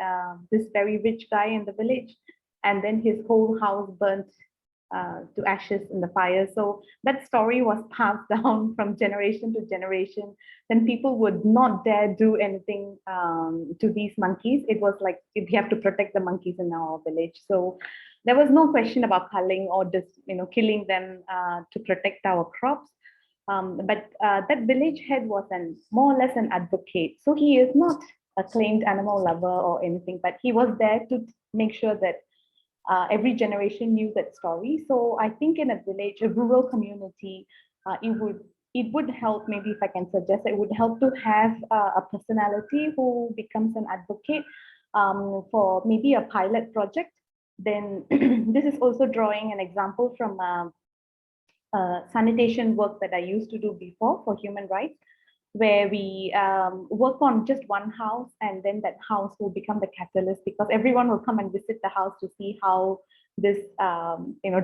this very rich guy in the village, and then his whole house burnt to ashes in the fire. So that story was passed down from generation to generation. Then people would not dare do anything to these monkeys. It was like, we have to protect the monkeys in our village. So there was no question about culling or just killing them to protect our crops. But that village head was more or less an advocate. So he is not a claimed animal lover or anything, but he was there to make sure that every generation knew that story. So I think in a village, a rural community, it would help, maybe if I can suggest, it would help to have a personality who becomes an advocate for maybe a pilot project. Then this is also drawing an example from sanitation work that I used to do before for human rights, where we work on just one house, and then that house will become the catalyst, because everyone will come and visit the house to see how this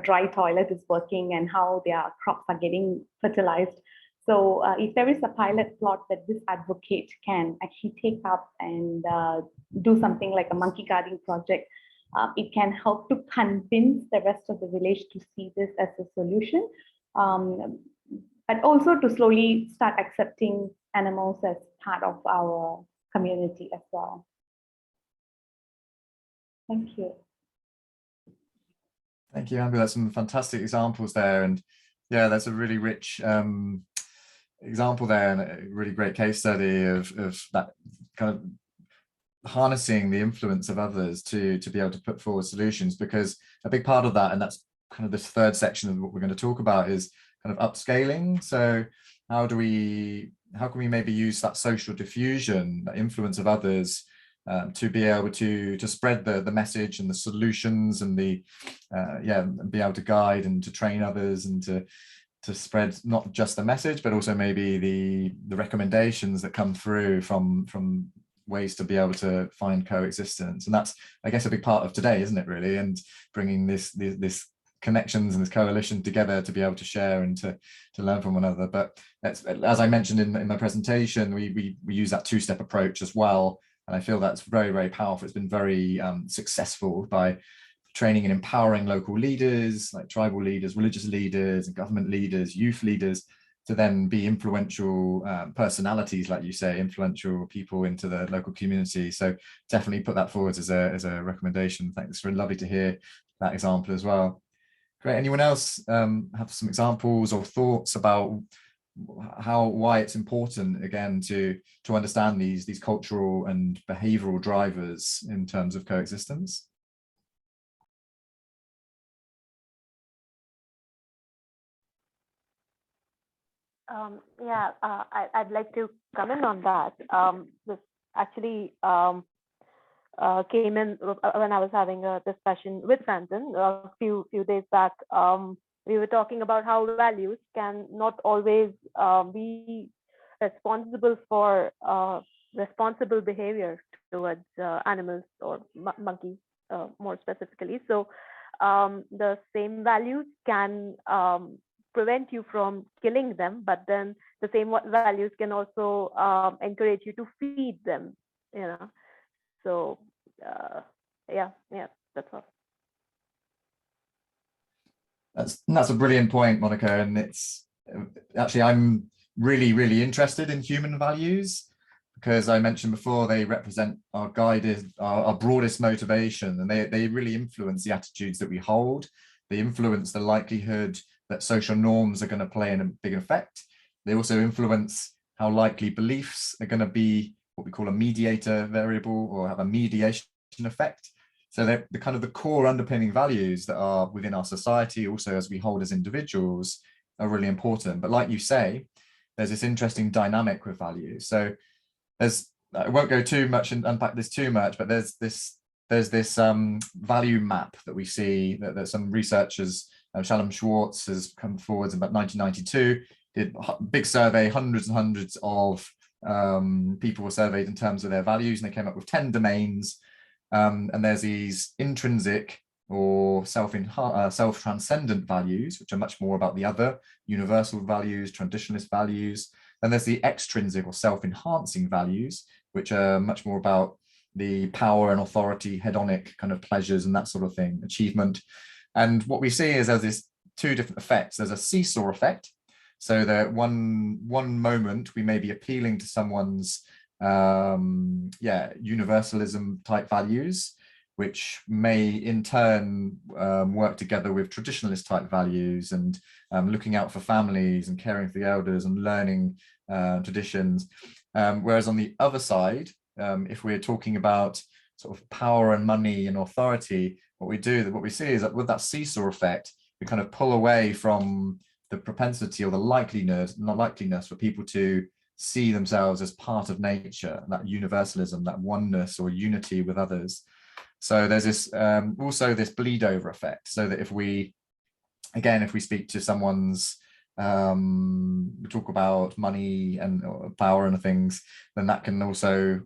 dry toilet is working and how their crops are getting fertilized. So if there is a pilot plot that this advocate can actually take up and do something like a monkey guarding project, it can help to convince the rest of the village to see this as a solution. But also to slowly start accepting animals as part of our community as well. Thank you. Thank you, Amber. That's some fantastic examples there. And yeah, that's a really rich example there, and a really great case study of that kind of harnessing the influence of others to be able to put forward solutions. Because a big part of that, and that's kind of this third section of what we're going to talk about, is kind of upscaling. So how can we maybe use that social diffusion, that influence of others, to be able to spread the message and the solutions, and be able to guide and to train others, and to spread not just the message, but also maybe the recommendations that come through from ways to be able to find coexistence. And that's, I guess, a big part of today, isn't it, really? And bringing this connections and this coalition together to be able to share and to learn from one another. But as I mentioned in my presentation, we use that two-step approach as well. And I feel that's very, very powerful. It's been very successful by training and empowering local leaders, like tribal leaders, religious leaders, and government leaders, youth leaders, to then be influential personalities, like you say, influential people into the local community. So definitely put that forward as a recommendation. Thanks. It's really lovely to hear that example as well. Great. Anyone else have some examples or thoughts about why it's important, again, to understand these cultural and behavioral drivers in terms of coexistence? I'd like to comment on that. This actually came in when I was having a discussion with Franton a few days back. We were talking about how values can not always be responsible for responsible behavior towards animals or monkeys more specifically. So the same values can prevent you from killing them, but then the same values can also encourage you to feed them, So that's all. That's a brilliant point, Monica. And it's actually, I'm really, really interested in human values, because I mentioned before, they represent our broadest motivation, and they really influence the attitudes that we hold. They influence the likelihood that social norms are going to play in a big effect. They also influence how likely beliefs are going to be what we call a mediator variable, or have a mediation effect. So they're the kind of the core underpinning values that are within our society, also as we hold as individuals, are really important. But like you say, there's this interesting dynamic with values. So I won't go too much and unpack this too much, but there's this value map that we see that some researchers, Shalom Schwartz has come forward in about 1992, did a big survey, hundreds and hundreds of people were surveyed in terms of their values, and they came up with 10 domains. And there's these intrinsic or self-transcendent values, which are much more about the other, universal values, traditionalist values. Then there's the extrinsic or self-enhancing values, which are much more about the power and authority, hedonic kind of pleasures and that sort of thing, achievement. And what we see is there's these two different effects. There's a seesaw effect. So that one moment we may be appealing to someone's universalism type values, which may in turn work together with traditionalist type values and looking out for families and caring for the elders and learning traditions. Whereas on the other side, if we're talking about sort of power and money and authority, what we see is that with that seesaw effect, we kind of pull away from the propensity or the likeliness for people to see themselves as part of nature, that universalism, that oneness or unity with others. So there's this also this bleed over effect, so that if we speak to someone's we talk about money and power and things, then that can also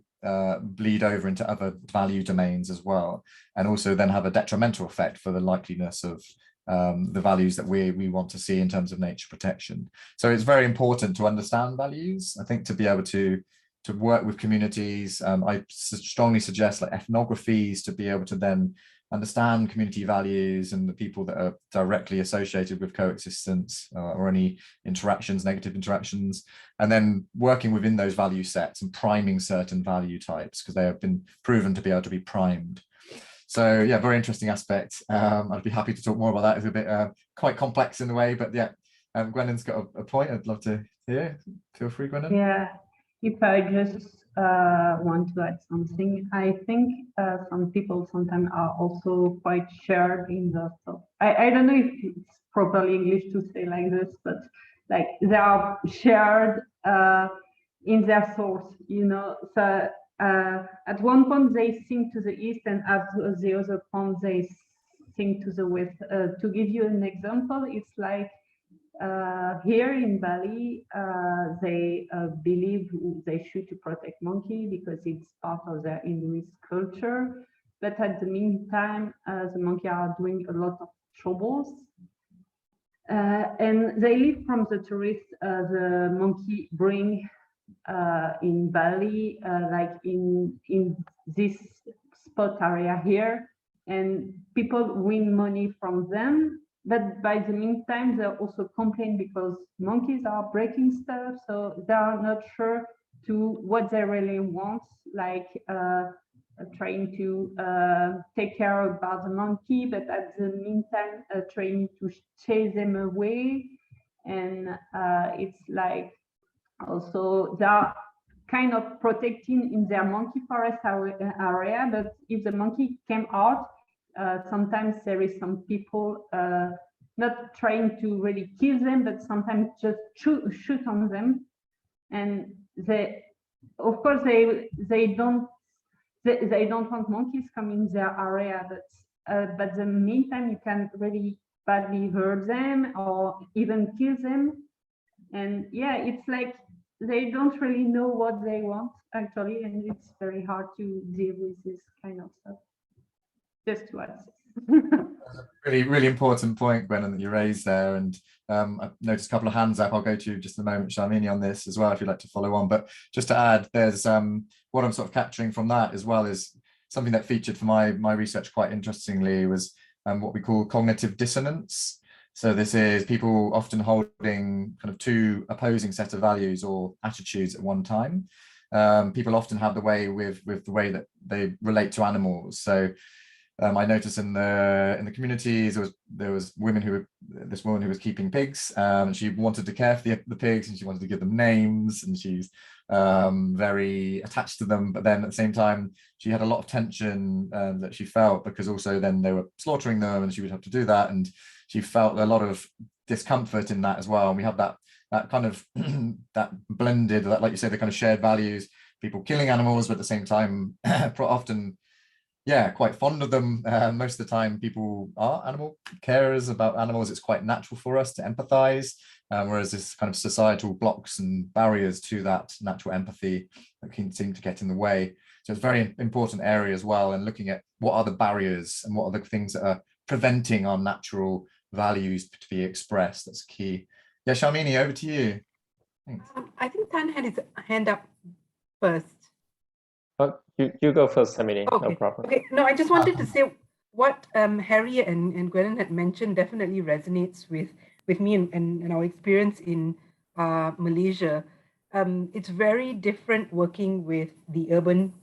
bleed over into other value domains as well, and also then have a detrimental effect for the likeliness of the values that we want to see in terms of nature protection. So it's very important to understand values, I think, to be able to work with communities. I strongly suggest like ethnographies to be able to then understand community values and the people that are directly associated with coexistence or any interactions, negative interactions, and then working within those value sets and priming certain value types because they have been proven to be able to be primed. So yeah, very interesting aspect. I'd be happy to talk more about that. It's a bit quite complex in a way, but yeah, Gwendolyn's got a point I'd love to hear. Feel free, Gwendolyn. Yeah, if I just want to add something, I think some people sometimes are also quite shared in the thought. I don't know if it's properly English to say like this, but like they are shared in their source, you know. So at one point they think to the east, and at the other point they think to the west. To give you an example, it's like here in Bali, they believe they should to protect monkey because it's part of their Inuit culture. But at the meantime, the monkey are doing a lot of troubles. And they live from the tourists the monkey bring in Bali, like in this spot area here, and people win money from them. But by the meantime, they also complain because monkeys are breaking stuff, so they are not sure to what they really want, like trying to take care about the monkey, but at the meantime, trying to chase them away. And it's like also they are kind of protecting in their monkey forest area, but if the monkey came out, sometimes there is some people not trying to really kill them, but sometimes just shoot on them. And they, of course, they don't want monkeys coming in their area, but the meantime you can really badly hurt them or even kill them. And yeah, it's like they don't really know what they want actually, and it's very hard to deal with this kind of stuff. Just to add. Really important point, Gwennon, that you raised there. And I've noticed a couple of hands up. I'll go to you just a moment, Sharmini, on this as well, if you'd like to follow on. But just to add, there's what I'm sort of capturing from that as well is something that featured for my research quite interestingly was what we call cognitive dissonance. So this is people often holding kind of two opposing set of values or attitudes at one time. People often have the way with the way that they relate to animals. So I noticed in the communities there was this woman who was keeping pigs, and she wanted to care for the pigs, and she wanted to give them names, and she's very attached to them. But then at the same time, she had a lot of tension that she felt because also then they were slaughtering them, and she would have to do that, and she felt a lot of discomfort in that as well. And we have that kind of that blended, that, like you say, the kind of shared values, people killing animals, but at the same time often yeah, quite fond of them. Most of the time people are animal carers about animals. It's quite natural for us to empathize, whereas this kind of societal blocks and barriers to that natural empathy that can seem to get in the way. So it's a very important area as well, and looking at what are the barriers and what are the things that are preventing our natural values to be expressed. That's key. Yeah, Shalmini, over to you. Thanks. I think Tan had his hand up first. Oh, you go first, Shalmini. Okay. No problem. Okay. No, I just wanted to say what Harry and Gwennon had mentioned definitely resonates with me and our experience in Malaysia. It's very different working with the urban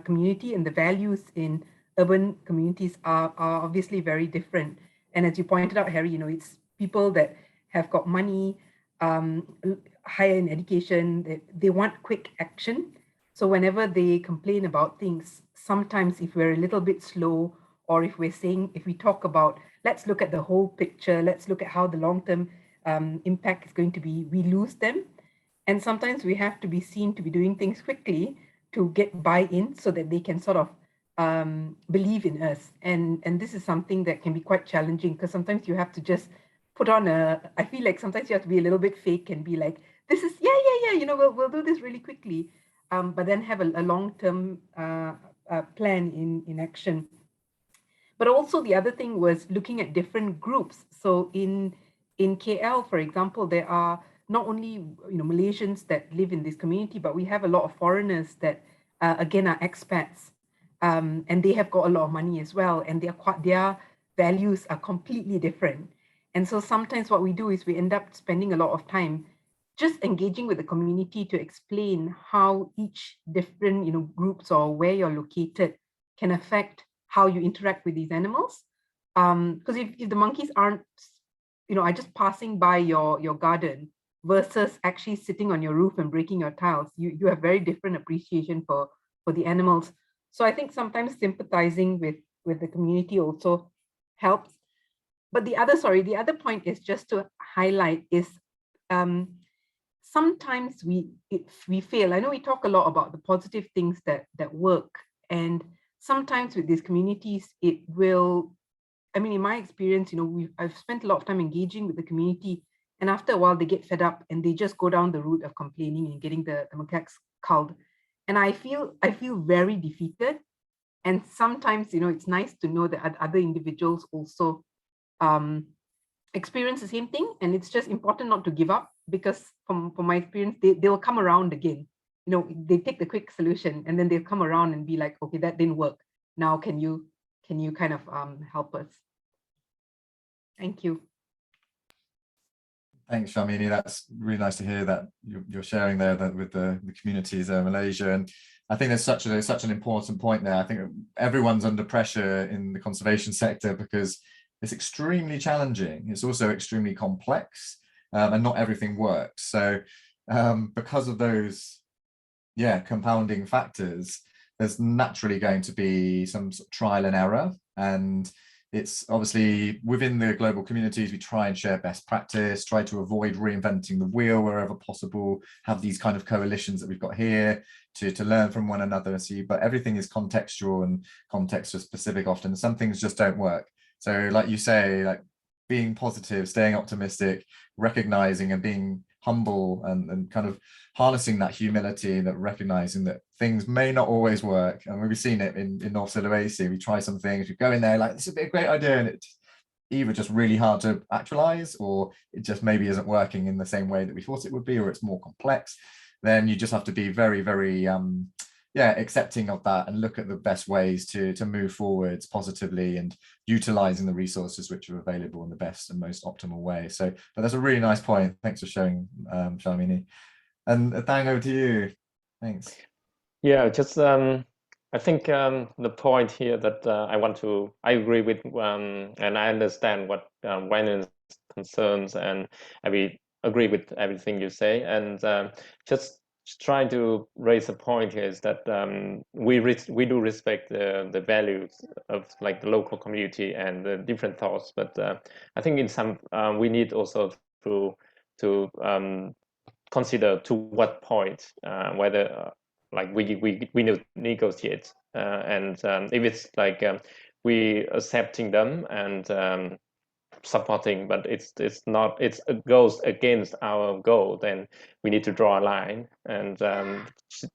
community, and the values in urban communities are obviously very different. And as you pointed out, Harry, it's people that have got money, higher in education, they want quick action. So whenever they complain about things, sometimes if we're a little bit slow, or if we talk about, let's look at the whole picture, let's look at how the long-term impact is going to be, we lose them. And sometimes we have to be seen to be doing things quickly to get buy-in so that they can sort of believe in us. And this is something that can be quite challenging, because sometimes you have to just put on I feel like sometimes you have to be a little bit fake and be like, this is, yeah, we'll do this really quickly. But then have a long-term plan in action. But also the other thing was looking at different groups. So in KL, for example, there are not only Malaysians that live in this community, but we have a lot of foreigners that again are expats, and they have got a lot of money as well, and their values are completely different. And so sometimes what we do is we end up spending a lot of time just engaging with the community to explain how each different groups or where you're located can affect how you interact with these animals. Because if the monkeys aren't, are just passing by your garden versus actually sitting on your roof and breaking your tiles, you have very different appreciation for the animals. So I think sometimes sympathizing with the community also helps. But the other point is just to highlight is sometimes we fail. I know we talk a lot about the positive things that work, and sometimes with these communities, it will, in my experience, I've spent a lot of time engaging with the community, and after a while they get fed up and they just go down the route of complaining and getting the macaques culled. And I feel very defeated. And sometimes, it's nice to know that other individuals also experience the same thing. And it's just important not to give up, because from my experience, they'll come around again. They take the quick solution and then they'll come around and be like, okay, that didn't work. Now can you kind of help us? Thank you. Thanks, Shalmini. That's really nice to hear that you're sharing there with the communities in Malaysia. And I think there's such an important point there. I think everyone's under pressure in the conservation sector because it's extremely challenging. It's also extremely complex, and not everything works. So because of those, compounding factors, there's naturally going to be some sort of trial and error. And it's obviously within the global communities, we try and share best practice, try to avoid reinventing the wheel wherever possible, have these kind of coalitions that we've got here to learn from one another. But everything is contextual and context specific often. Some things just don't work. So like you say, like being positive, staying optimistic, recognizing and being humble and kind of harnessing that humility, that recognizing that things may not always work. And we've seen it in North Sulawesi. We try some things, we go in there like, this would be a great idea, and it's either just really hard to actualize, or it just maybe isn't working in the same way that we thought it would be, or it's more complex. Then you just have to be very, very accepting of that and look at the best ways to move forwards positively and utilizing the resources which are available in the best and most optimal way. So, but that's a really nice point. Thanks for sharing, Shalmini. And Thang, over to you. Thanks. Yeah, just I think the point here that I agree with, and I understand what Wynon's concerns, and I agree with everything you say, and just trying to raise a point here is that we do respect the values of like the local community and the different thoughts, but I think in some we need also to consider to what point whether like we negotiate, and if it's like we accepting them and supporting, but it goes against our goal, then we need to draw a line. And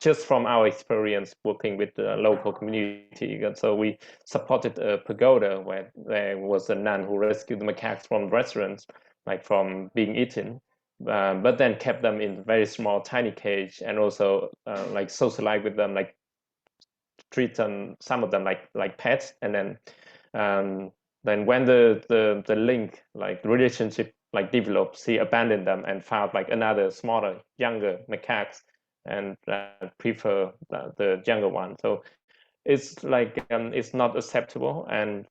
just from our experience working with the local community, so we supported a pagoda where there was a nun who rescued the macaques from restaurants, like from being eaten, but then kept them in very small tiny cage, and also like socialize with them, like treat them, some of them like pets. And then when the link, like relationship, like develops, he abandoned them and found like another smaller, younger macaques, and prefer the younger one. So it's like it's not acceptable. And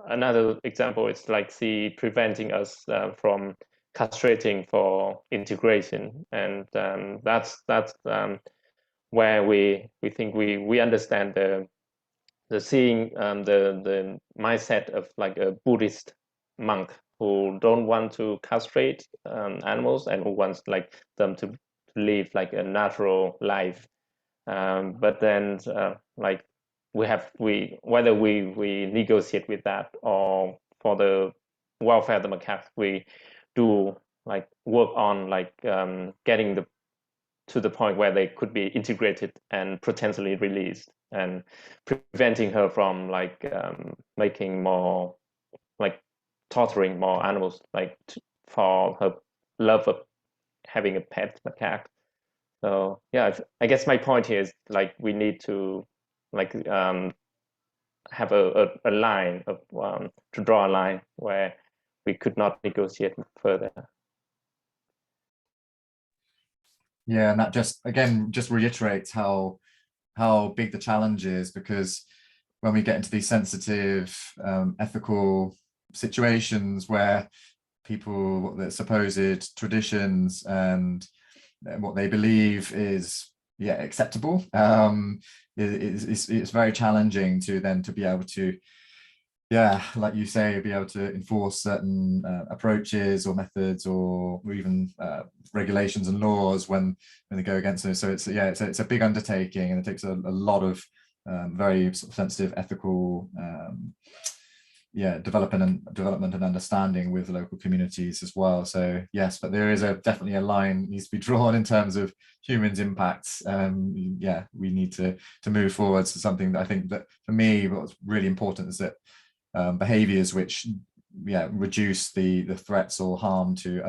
another example is like preventing us from castrating for integration, and that's where we think we understand the seeing the mindset of like a Buddhist monk who don't want to castrate animals, and who wants like them to live like a natural life. But then like whether we negotiate with that, or for the welfare of the macaques, we do like work on like getting to the point where they could be integrated and potentially released, and preventing her from like making more, like torturing more animals, like for her love of having a pet macaque. So yeah, I guess my point here is like we need to like have a line of to draw a line where we could not negotiate further. Yeah, and that just reiterates how big the challenge is, because when we get into these sensitive ethical situations where people, their supposed traditions and what they believe is acceptable, it's very challenging to be able to, like you say, be able to enforce certain approaches or methods, or even regulations and laws when they go against those. So it's a big undertaking, and it takes a lot of very sort of sensitive ethical development and understanding with local communities as well. So yes, but there is definitely a line needs to be drawn in terms of humans' impacts. We need to move forward to something that I think that for me what's really important is that behaviors which reduce the threats or harm to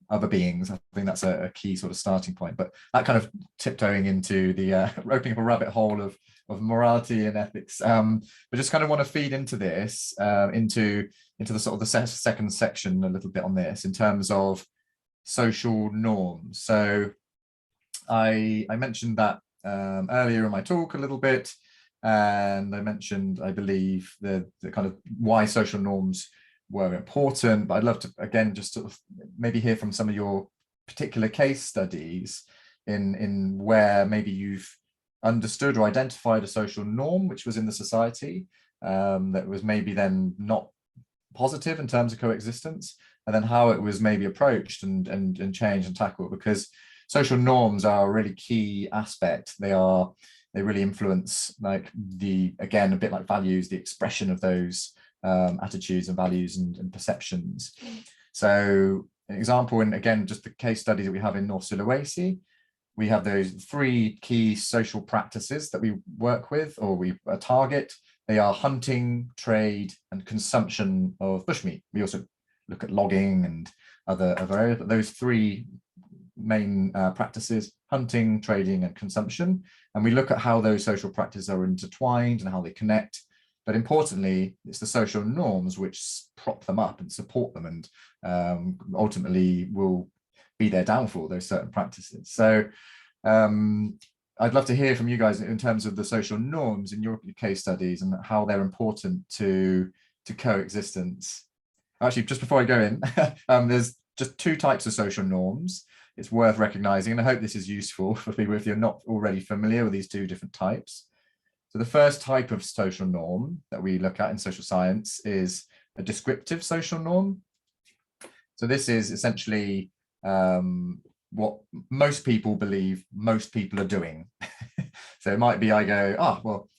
other beings. I think that's a key sort of starting point. But that kind of tiptoeing into the opening up a rabbit hole of morality and ethics. But just kind of want to feed into this, into the sort of the second section a little bit on this in terms of social norms. So I mentioned that earlier in my talk a little bit. And I mentioned, I believe, the kind of why social norms were important, but I'd love to, again, just sort of maybe hear from some of your particular case studies in where maybe you've understood or identified a social norm which was in the society that was maybe then not positive in terms of coexistence, and then how it was maybe approached and changed and tackled, because social norms are a really key aspect. They really influence, like again, a bit like values, the expression of those attitudes and values and perceptions. So an example, and again, just the case study that we have in North Sulawesi, we have those 3 key social practices that we work with, or we target. They are hunting, trade, and consumption of bushmeat. We also look at logging and other areas, but those 3 main practices: hunting, trading, and consumption. And we look at how those social practices are intertwined and how they connect. But importantly, it's the social norms which prop them up and support them, and ultimately will be their downfall, those certain practices. So I'd love to hear from you guys in terms of the social norms in your case studies and how they're important to coexistence. Actually, just before I go in, there's just 2 types of social norms. It's worth recognizing, and I hope this is useful for people if you're not already familiar with these 2 different types. So the first type of social norm that we look at in social science is a descriptive social norm. So this is essentially what most people believe most people are doing. So it might be I go, oh, well,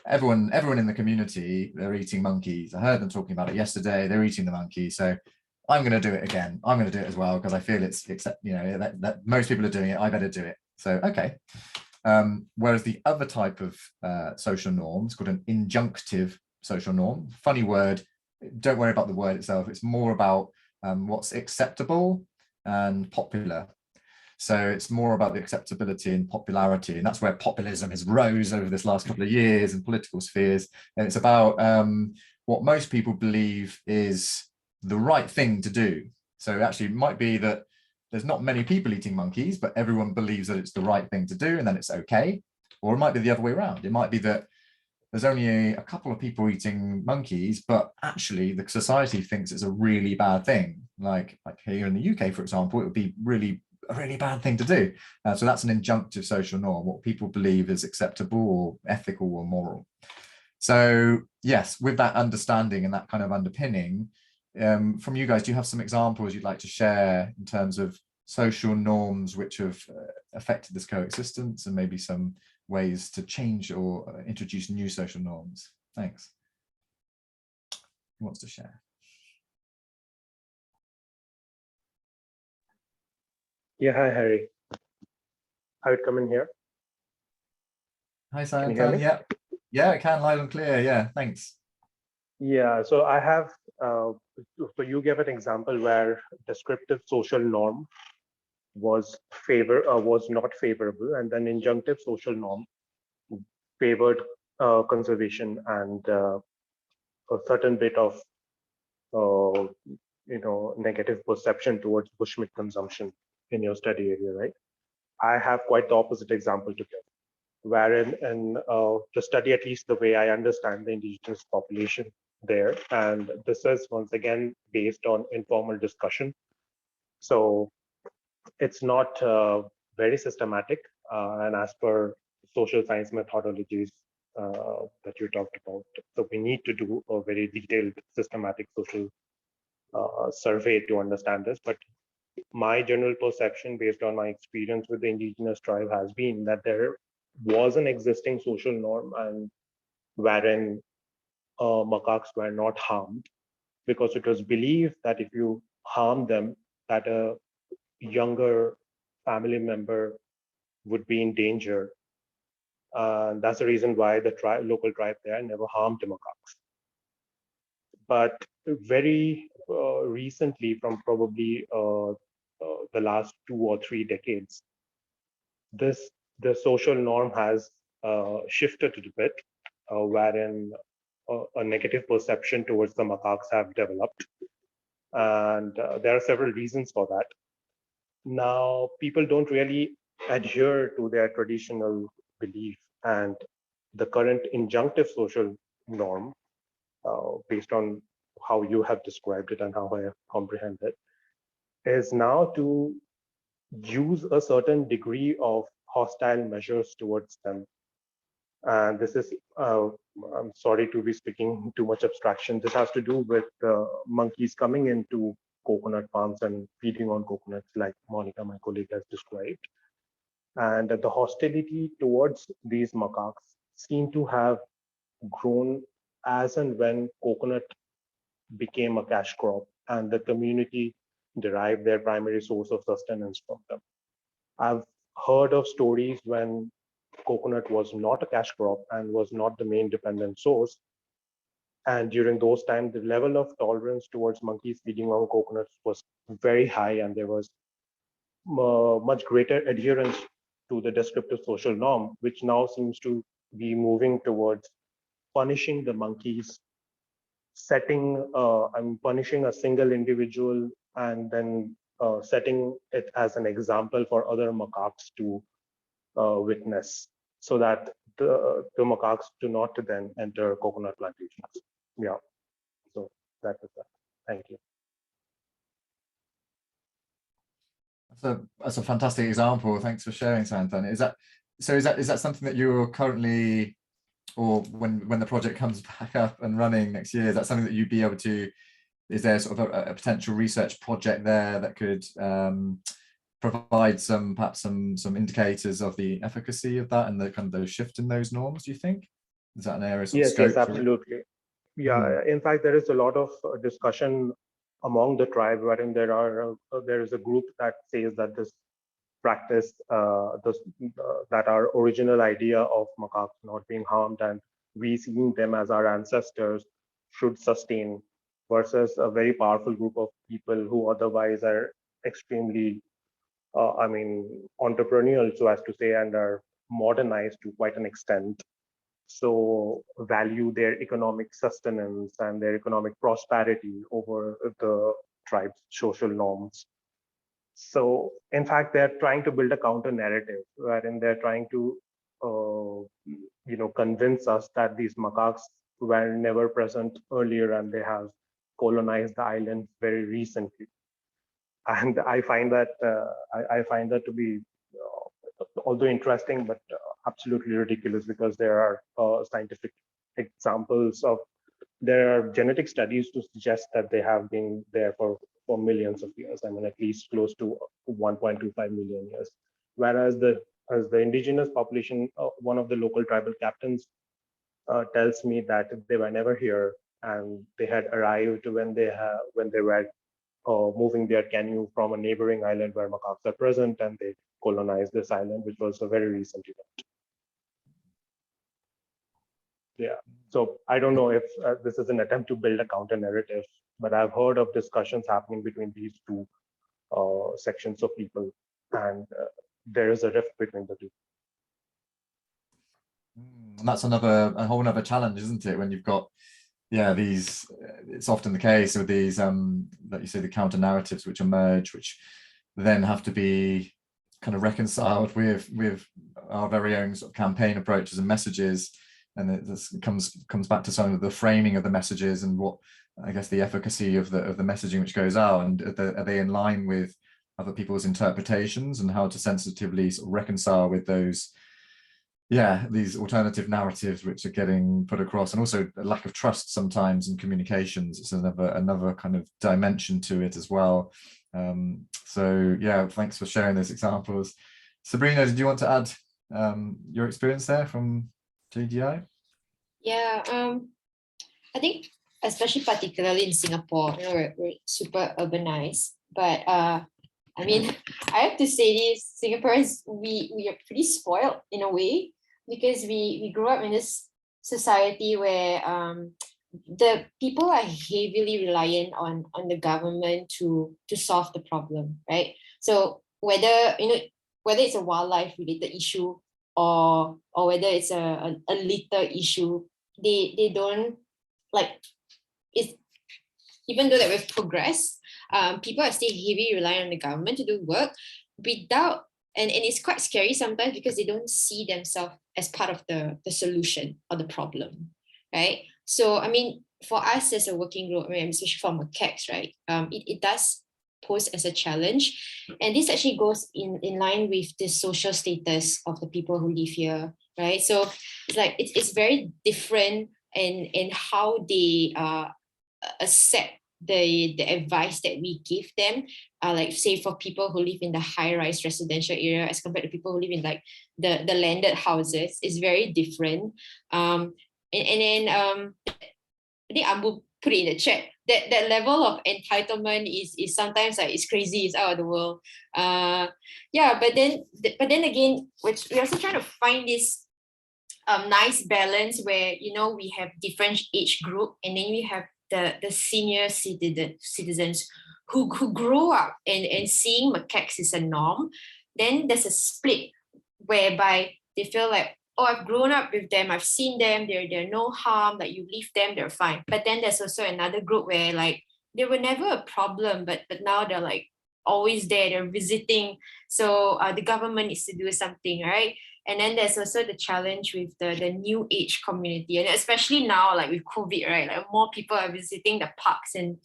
everyone in the community, they're eating monkeys. I heard them talking about it yesterday. They're eating the monkey. So I'm going to do it again. I'm going to do it as well because I feel it's you know, that most people are doing it. I better do it. So, okay. Whereas the other type of social norm is called an injunctive social norm. Funny word. Don't worry about the word itself. It's more about what's acceptable and popular. So it's more about the acceptability and popularity. And that's where populism has rose over this last couple of years in political spheres. And it's about what most people believe is the right thing to do. So actually it might be that there's not many people eating monkeys, but everyone believes that it's the right thing to do and then it's okay. Or it might be the other way around. It might be that there's only a couple of people eating monkeys, but actually the society thinks it's a really bad thing. Like here in the UK, for example, it would be a really bad thing to do. So that's an injunctive social norm, what people believe is acceptable or ethical or moral. So yes, with that understanding and that kind of underpinning, from you guys, do you have some examples you'd like to share in terms of social norms which have affected this coexistence and maybe some ways to change or introduce new social norms? Thanks. Who wants to share? Yeah, hi, Harry. I would come in here. Hi, Simon. Yeah, I can, loud and clear. Yeah, thanks. Yeah, so I have, so you gave an example where descriptive social norm was not favorable, and then injunctive social norm favored conservation and a certain bit of negative perception towards bushmeat consumption in your study area, right? I have quite the opposite example to give, wherein in the study, at least the way I understand the indigenous population there, and this is once again based on informal discussion. So it's not very systematic, and as per social science methodologies that you talked about. So we need to do a very detailed, systematic social survey to understand this. But my general perception based on my experience with the indigenous tribe has been that there was an existing social norm and wherein macaques were not harmed, because it was believed that if you harm them, that a younger family member would be in danger. That's the reason why the local tribe there never harmed the macaques. But very recently, from probably the last 2 or 3 decades, the social norm has shifted a bit, wherein a negative perception towards the macaques have developed. And there are several reasons for that. Now, people don't really adhere to their traditional belief, and the current injunctive social norm, based on how you have described it and how I comprehend it, is now to use a certain degree of hostile measures towards them. And this is, I'm sorry to be speaking too much abstraction. This has to do with monkeys coming into coconut palms and feeding on coconuts, like Monica, my colleague, has described. And the hostility towards these macaques seem to have grown as and when coconut became a cash crop and the community derived their primary source of sustenance from them. I've heard of stories when coconut was not a cash crop and was not the main dependent source. And during those times, the level of tolerance towards monkeys feeding on coconuts was very high, and there was much greater adherence to the descriptive social norm, which now seems to be moving towards punishing the monkeys, punishing a single individual, and then setting it as an example for other macaques to witness, so that the macaques do not then enter coconut plantations. Yeah, so that is that. Thank you. That's a fantastic example. Thanks for sharing, Santan. Is that something that you're currently, or when the project comes back up and running next year, is that something that you'd be able to, is there sort of a potential research project there that could provide perhaps some indicators of the efficacy of that and the kind of those shift in those norms, do you think? Is that an area of Yes, scope? yes, absolutely. Yeah, in fact, there is a lot of discussion among the tribe, wherein there is a group that says that this practice, that our original idea of macaques not being harmed and we seeing them as our ancestors should sustain, versus a very powerful group of people who otherwise are extremely, entrepreneurial, so as to say, and are modernized to quite an extent. So value their economic sustenance and their economic prosperity over the tribe's social norms. So in fact, they're trying to build a counter narrative wherein they're trying to, convince us that these macaques were never present earlier and they have colonized the island very recently. And I find that to be, although interesting, but absolutely ridiculous, because there are scientific examples of, there are genetic studies to suggest that they have been there for millions of years. I mean, at least close to 1.25 million years. Whereas as the indigenous population, one of the local tribal captains tells me that they were never here, and they had arrived when they were moving their canoe from a neighboring island where macaques are present, and they colonized this island, which was a very recent event. Yeah, so I don't know if this is an attempt to build a counter narrative, but I've heard of discussions happening between these two sections of people, and there is a rift between the two. And that's a whole other challenge, isn't it? When you've got, these, it's often the case with these, like you say, the counter narratives which emerge, which then have to be kind of reconciled with our very own sort of campaign approaches and messages. And this comes back to some of the framing of the messages and what, I guess, the efficacy of the messaging which goes out, and are they in line with other people's interpretations, and how to sensitively sort of reconcile with those, these alternative narratives which are getting put across, and also a lack of trust sometimes in communications. It's another kind of dimension to it as well. So yeah, thanks for sharing those examples. Sabrina, did you want to add your experience there from JDI? Yeah, I think especially particularly in Singapore, we're super urbanized, but I mean, I have to say this, Singaporeans, we are pretty spoiled in a way, because we grew up in this society where the people are heavily reliant on the government to solve the problem, right? So whether it's a wildlife related issue or whether it's a litter issue, they don't like it. Even though that we've progressed, people are still heavily reliant on the government to do work without, and it's quite scary sometimes, because they don't see themselves as part of the solution or the problem, right? So I mean, for us as a working group, especially for Macaques, right, it does pose as a challenge, and this actually goes in line with the social status of the people who live here, right? So it's like it's very different in how they accept the advice that we give them, like say for people who live in the high-rise residential area as compared to people who live in like the landed houses, is very different. And then I think Ambu put it in the chat that level of entitlement is sometimes like it's crazy, it's out of the world. But then again, we're also trying to find this nice balance where we have different age group, and then we have the senior citizens who grow up and seeing macaques is a norm. Then there's a split whereby they feel like, oh, I've grown up with them, I've seen them, they're no harm, like you leave them, they're fine. But then there's also another group where like they were never a problem, but now they're like always there, they're visiting. So the government needs to do something, right? And then there's also the challenge with the new age community, and especially now, like with COVID, right? Like more people are visiting the parks, and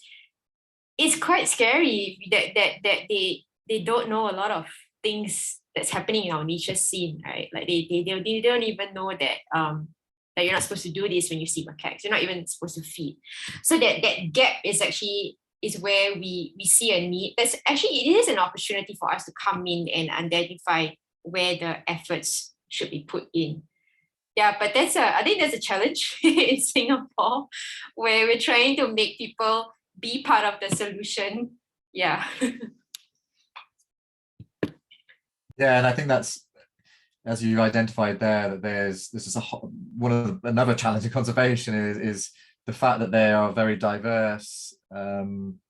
it's quite scary that they don't know a lot of things that's happening in our nature scene, right? Like they don't even know that that you're not supposed to do this when you see macaques. You're not even supposed to feed. So that gap is actually is where we see a need. That's actually, it is an opportunity for us to come in and identify where the efforts should be put in. Yeah, but I think that's a challenge in Singapore, where we're trying to make people be part of the solution. Yeah. Yeah, and I think that's, as you identified there, that this is another challenge in conservation is the fact that there are very diverse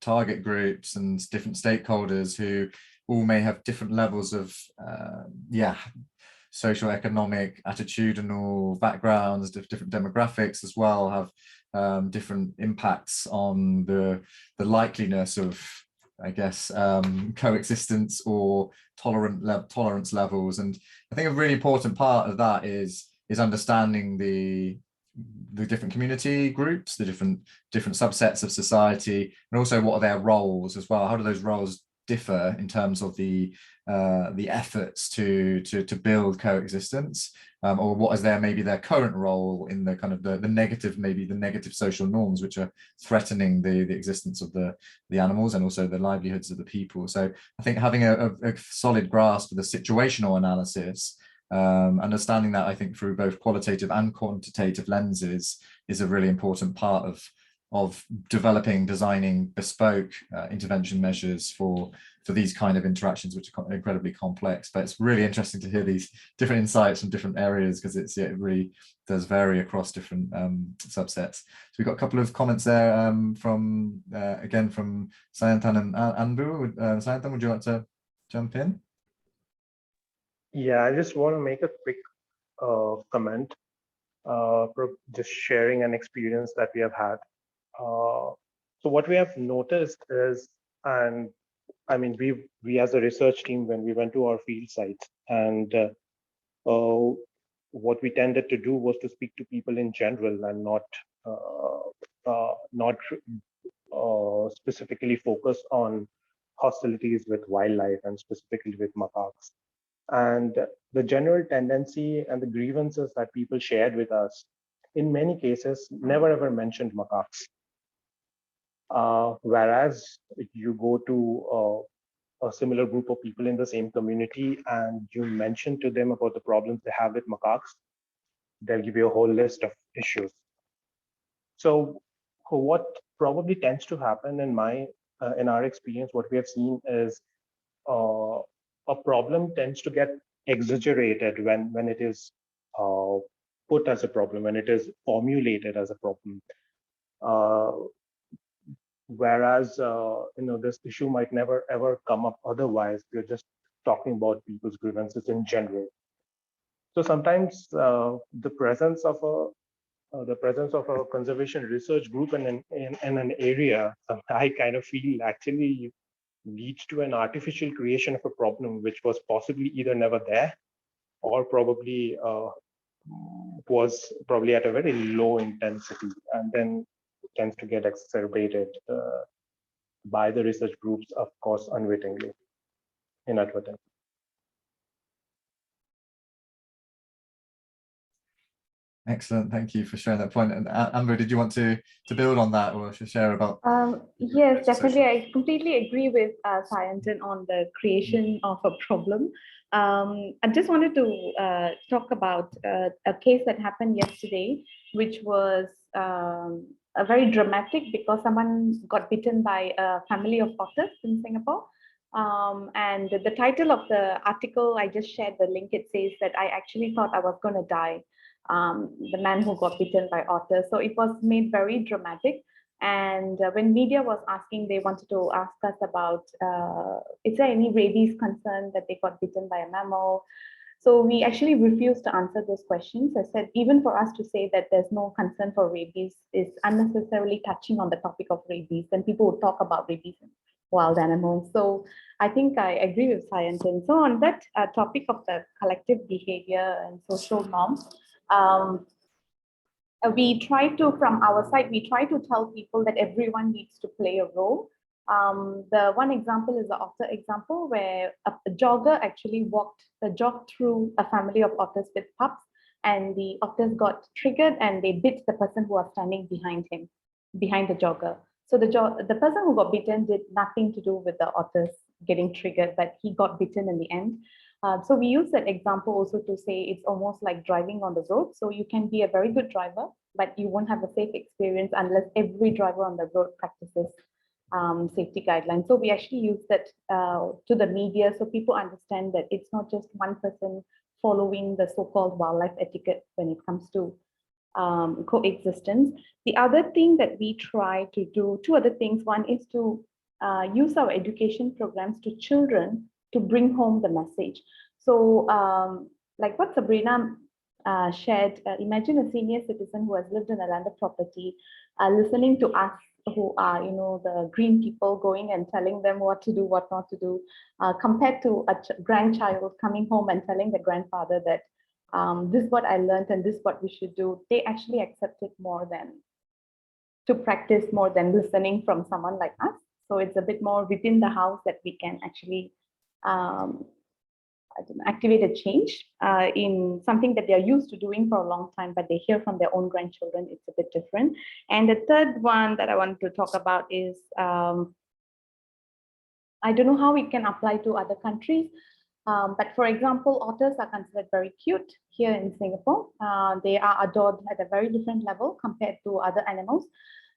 target groups and different stakeholders who all may have different levels of social, economic, attitudinal backgrounds, different demographics as well, have different impacts on the likeliness of, I guess, coexistence or tolerance levels. And I think a really important part of that is understanding the different community groups, the different subsets of society, and also what are their roles as well. How do those roles differ in terms of the efforts to build coexistence, or what is maybe their current role in the kind of the negative social norms which are threatening the existence of the animals and also the livelihoods of the people. So I think having a solid grasp of the situational analysis, understanding that, I think, through both qualitative and quantitative lenses is a really important part of designing bespoke intervention measures for these kind of interactions, which are incredibly complex. But it's really interesting to hear these different insights from different areas, because it really does vary across different subsets. So we've got a couple of comments there from again from Sayantan and Anbu. Sayantan, would you like to jump in? Yeah, I just want to make a quick comment, just sharing an experience that we have had. So what we have noticed is, and I mean, we as a research team, when we went to our field sites, and what we tended to do was to speak to people in general and not specifically focus on hostilities with wildlife and specifically with macaques. And the general tendency and the grievances that people shared with us, in many cases, never ever mentioned macaques. Whereas you go to a similar group of people in the same community and you mention to them about the problems they have with macaques, they'll give you a whole list of issues. So what probably tends to happen in our experience, what we have seen is a problem tends to get exaggerated when it is put as a problem, when it is formulated as a problem. Whereas this issue might never ever come up otherwise. We're just talking about people's grievances in general. So sometimes the presence of a conservation research group in an area, I kind of feel actually leads to an artificial creation of a problem which was possibly either never there or probably was probably at a very low intensity, and then tends to get exacerbated by the research groups, of course, unwittingly, inadvertently. Excellent, thank you for sharing that point. And Amber, did you want to build on that or share about? Yes, definitely. I completely agree with Sayantan on the creation of a problem. I just wanted to talk about a case that happened yesterday, which was a very dramatic, because someone got bitten by a family of otters in Singapore. And the title of the article, I just shared the link, it says that I actually thought I was going to die. The man who got bitten by otters. So it was made very dramatic. And when media was asking, they wanted to ask us about, is there any rabies concern that they got bitten by a mammal? So we actually refused to answer those questions. I said, even for us to say that there's no concern for rabies is unnecessarily touching on the topic of rabies, and people would talk about rabies in wild animals. So I think I agree with Sayantan. So on that topic of the collective behavior and social norms, we try to, from our side, we try to tell people that everyone needs to play a role. The one example is the otter example, where a jogger actually jogged through a family of otters with pups, and the otters got triggered and they bit the person who was standing behind him, behind the jogger. So the person who got bitten did nothing to do with the otters getting triggered, but he got bitten in the end. So we use that example also to say it's almost like driving on the road. So you can be a very good driver, but you won't have a safe experience unless every driver on the road practices safety guidelines. So we actually use that to the media so people understand that it's not just one person following the so-called wildlife etiquette when it comes to coexistence. The other thing that we try to do, two other things. One is to use our education programs to children to bring home the message. So like what Sabrina shared, imagine a senior citizen who has lived in a landed property, listening to us who are, the green people going and telling them what to do, what not to do, compared to a grandchild coming home and telling the grandfather that this is what I learned and this is what we should do. They actually accept it more than to practice more than listening from someone like us. So it's a bit more within the house that we can actually activate a change in something that they're used to doing for a long time, but they hear from their own grandchildren, it's a bit different. And the third one that I wanted to talk about is, I don't know how it can apply to other countries, but for example, otters are considered very cute here in Singapore. They are adored at a very different level compared to other animals.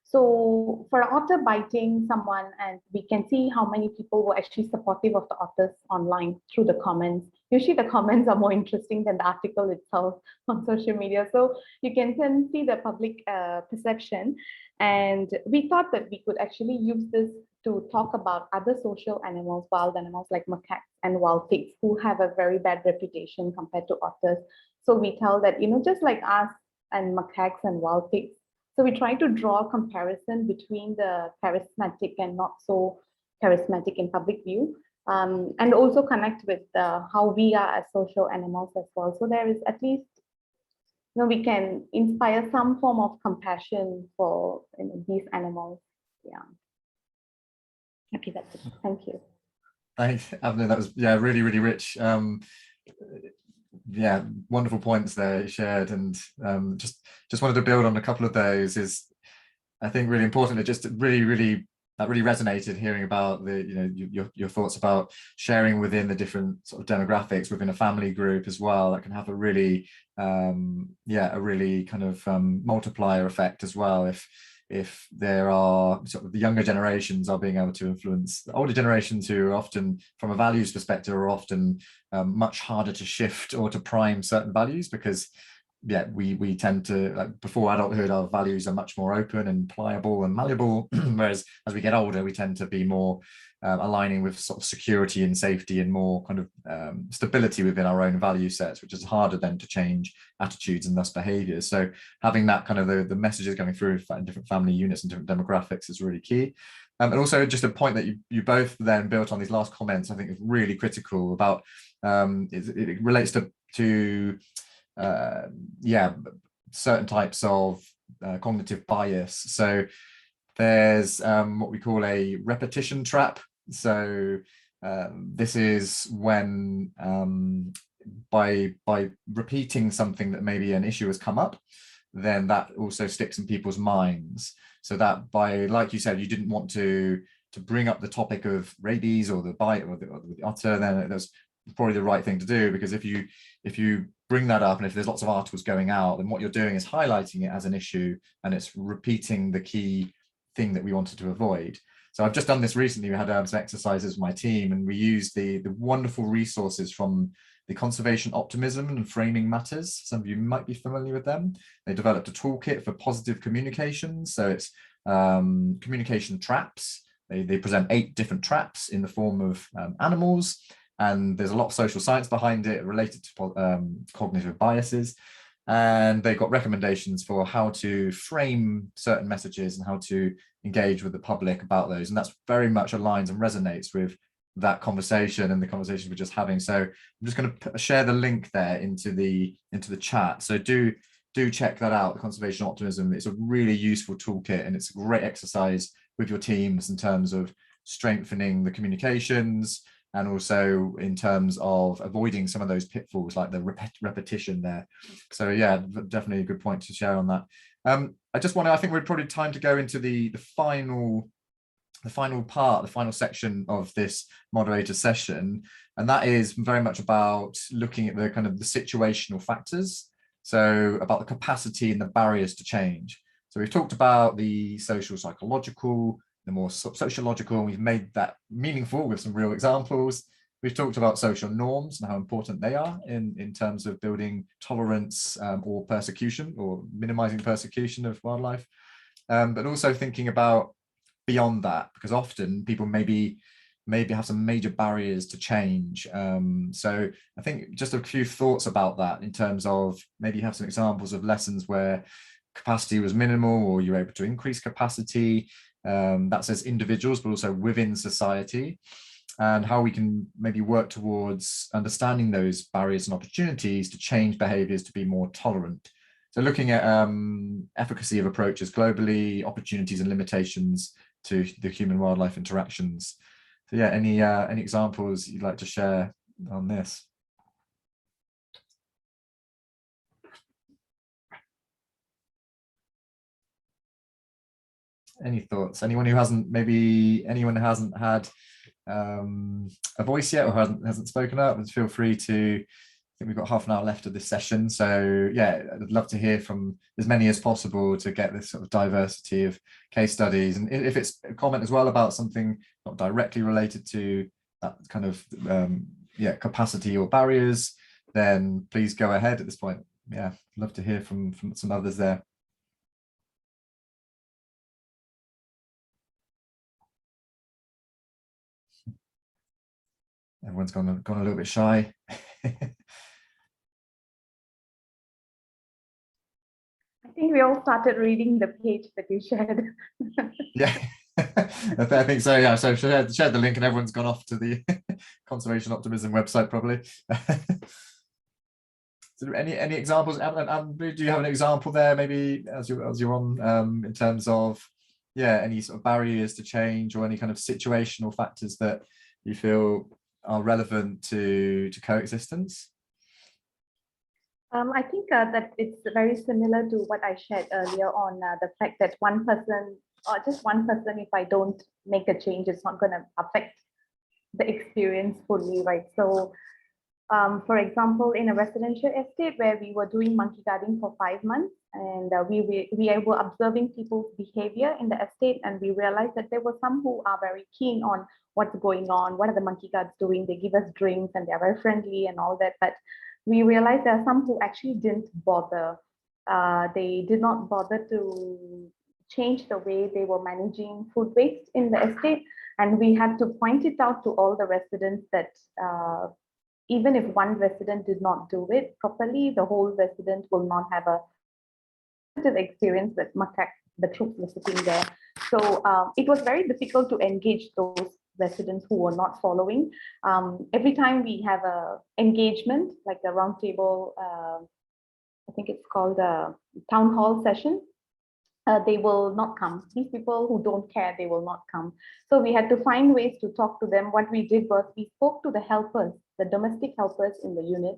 So for an otter biting someone, and we can see how many people were actually supportive of the otters online through the comments. Usually the comments are more interesting than the article itself on social media. So you can see the public perception. And we thought that we could actually use this to talk about other social animals, wild animals like macaques and wild pigs, who have a very bad reputation compared to otters. So we tell that, just like us and macaques and wild pigs, so we try to draw a comparison between the charismatic and not so charismatic in public view, and also connect with how we are as social animals as well. So there is at least, we can inspire some form of compassion for these animals. Yeah. Okay, that's it. Thank you. Thanks, Avner. That was really, really rich. Yeah, wonderful points there shared, and just wanted to build on a couple of those. Is I think really important. It just really resonated hearing about your thoughts about sharing within the different sort of demographics within a family group as well. That can have a really a really kind of multiplier effect as well. If there are sort of the younger generations are being able to influence the older generations, who are often, from a values perspective, are often much harder to shift or to prime certain values, because we tend to, like, before adulthood, our values are much more open and pliable and malleable, whereas as we get older, we tend to be more aligning with sort of security and safety and more kind of stability within our own value sets, which is harder then to change attitudes and thus behaviors. So having that kind of the messages going through in different family units and different demographics is really key. And also just a point that you both then built on these last comments, I think is really critical about, it relates to certain types of cognitive bias. So there's what we call a repetition trap. So this is when by repeating something that maybe an issue has come up, then that also sticks in people's minds. So that by, like you said, you didn't want to bring up the topic of rabies or the bite or the otter, then that's probably the right thing to do, because if you bring that up and if there's lots of articles going out, then what you're doing is highlighting it as an issue, and it's repeating the key thing that we wanted to avoid. So I've just done this recently. We had some exercises with my team, and we used the wonderful resources from the Conservation Optimism and Framing Matters. Some of you might be familiar with them. They developed a toolkit for positive communication. So it's communication traps. They present 8 different traps in the form of animals, and there's a lot of social science behind it related to cognitive biases. And they got recommendations for how to frame certain messages and how to engage with the public about those. And that's very much aligns and resonates with that conversation and the conversation we're just having. So I'm just going to share the link there into the chat. So do check that out, the Conservation Optimism. It's a really useful toolkit, and it's a great exercise with your teams in terms of strengthening the communications, and also in terms of avoiding some of those pitfalls like the repetition there. So yeah, definitely a good point to share on that. I think we're probably time to go into the final part, the final section of this moderator session, and that is very much about looking at the kind of the situational factors. So about the capacity and the barriers to change. So we've talked about the social psychological, the more sociological, and we've made that meaningful with some real examples. We've talked about social norms and how important they are in terms of building tolerance or persecution, or minimizing persecution of wildlife, but also thinking about beyond that, because often people maybe have some major barriers to change. So I think just a few thoughts about that, in terms of maybe you have some examples of lessons where capacity was minimal, or you're able to increase capacity, that's as individuals, but also within society, and how we can maybe work towards understanding those barriers and opportunities to change behaviors to be more tolerant. So looking at efficacy of approaches globally, opportunities and limitations to the human-wildlife interactions. So yeah, any examples you'd like to share on this? Any thoughts? Anyone who hasn't had a voice yet, or hasn't spoken up, feel free to. I think we've got half an hour left of this session, so yeah, I'd love to hear from as many as possible to get this sort of diversity of case studies. And if it's a comment as well about something not directly related to that kind of capacity or barriers, then please go ahead at this point. Yeah, I'd love to hear from some others there. Everyone's gone a little bit shy. I think we all started reading the page that you shared. Yeah, I think so. Yeah, so shared the link, and everyone's gone off to the Conservation Optimism website probably. So any examples? And do you have an example there, maybe as you're on, in terms of any sort of barriers to change, or any kind of situational factors that you feel are relevant to coexistence? I think that it's very similar to what I shared earlier on the fact that one person, or just one person, if I don't make a change, it's not going to affect the experience fully, right? So, for example, in a residential estate where we were doing monkey guarding for 5 months, and we were observing people's behavior in the estate, and we realized that there were some who are very keen on what's going on, what are the monkey guards doing, they give us drinks and they're very friendly and all that, but we realized there are some who actually didn't bother. They did not bother to change the way they were managing food waste in the estate. And we had to point it out to all the residents that even if one resident did not do it properly, the whole resident will not have a positive experience with macaque, the troops were sitting there. So it was very difficult to engage those residents who were not following. Every time we have a engagement, like a roundtable, I think it's called a town hall session, they will not come. These people who don't care, they will not come. So we had to find ways to talk to them. What we did was we spoke to the helpers, the domestic helpers in the unit,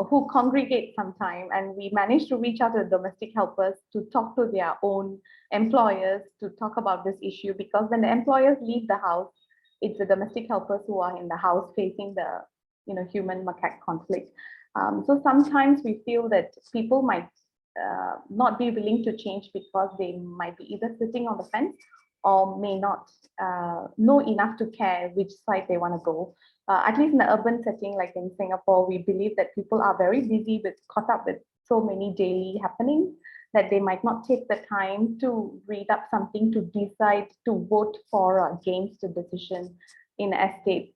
who congregate sometime, and we managed to reach out to the domestic helpers to talk to their own employers to talk about this issue, because when the employers leave the house, it's the domestic helpers who are in the house facing the human macaque conflict. So sometimes we feel that people might not be willing to change because they might be either sitting on the fence or may not know enough to care which side they want to go. At least in the urban setting, like in Singapore, we believe that people are very busy caught up with so many daily happenings that they might not take the time to read up something to decide to vote for or against a decision in an estate,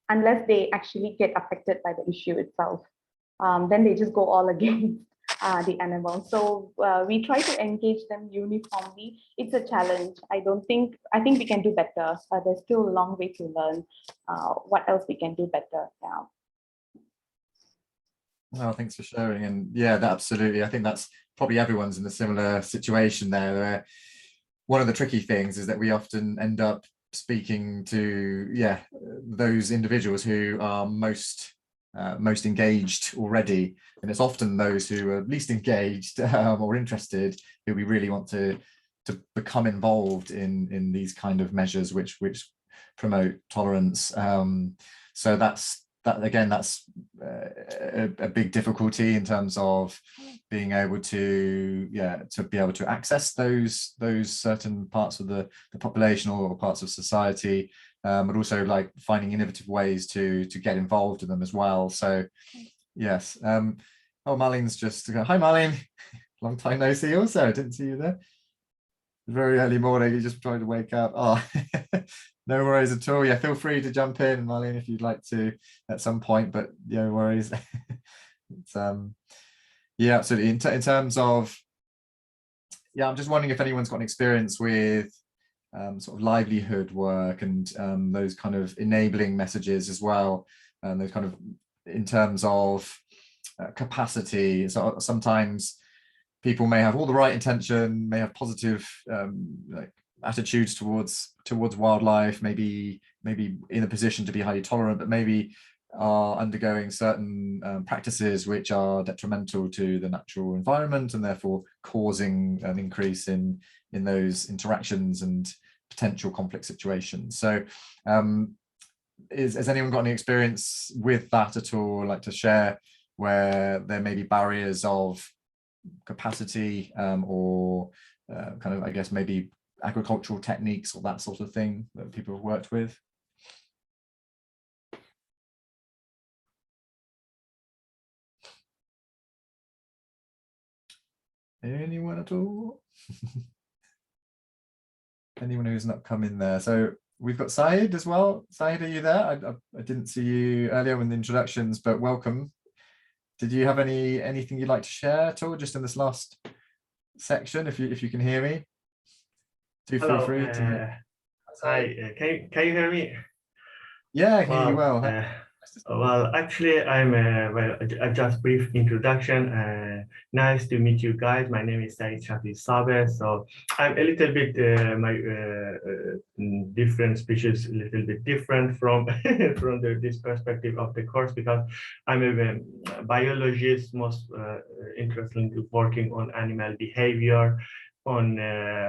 unless they actually get affected by the issue itself. Then they just go all against the animal. So we try to engage them uniformly. It's a challenge. I think we can do better. There's still a long way to learn what else we can do better now. Well, thanks for sharing. And yeah, absolutely. I think that's probably everyone's in a similar situation there, where one of the tricky things is that we often end up speaking to those individuals who are most most engaged already, and it's often those who are least engaged or interested who we really want to become involved in these kind of measures which promote tolerance. So that's a big difficulty in terms of being able to be able to access those certain parts of the population or parts of society, but also like finding innovative ways to get involved in them as well. So yes. Oh, Marlene's just hi Marlene, long time no see. Also, I didn't see you there. Very early morning, you just trying to wake up. Oh, no worries at all. Yeah, feel free to jump in, Marlene, if you'd like to at some point, but no worries. It's, yeah, absolutely. In terms of, yeah, I'm just wondering if anyone's got an experience with sort of livelihood work and those kind of enabling messages as well, and those kind of in terms of capacity. So sometimes people may have all the right intention, may have positive like attitudes towards wildlife, maybe in a position to be highly tolerant, but maybe are undergoing certain practices which are detrimental to the natural environment and therefore causing an increase in those interactions and potential conflict situations. So has anyone got any experience with that at all, like to share, where there may be barriers of capacity or kind of, I guess, maybe agricultural techniques or that sort of thing that people have worked with? Anyone at all? Anyone who's not come in there? So we've got Saeed as well. Saeed, are you there? I didn't see you earlier in the introductions, but welcome. Did you have anything you'd like to share at all, just in this last section, if you can hear me? Do feel free to. Hi, can you hear me? Yeah, I hear you well. Well, actually, I just brief introduction. Nice to meet you guys. My name is Saeed Shafi. So I'm a little bit different species, a little bit different from this perspective of the course, because I'm a biologist, most interestingly working on animal behavior, on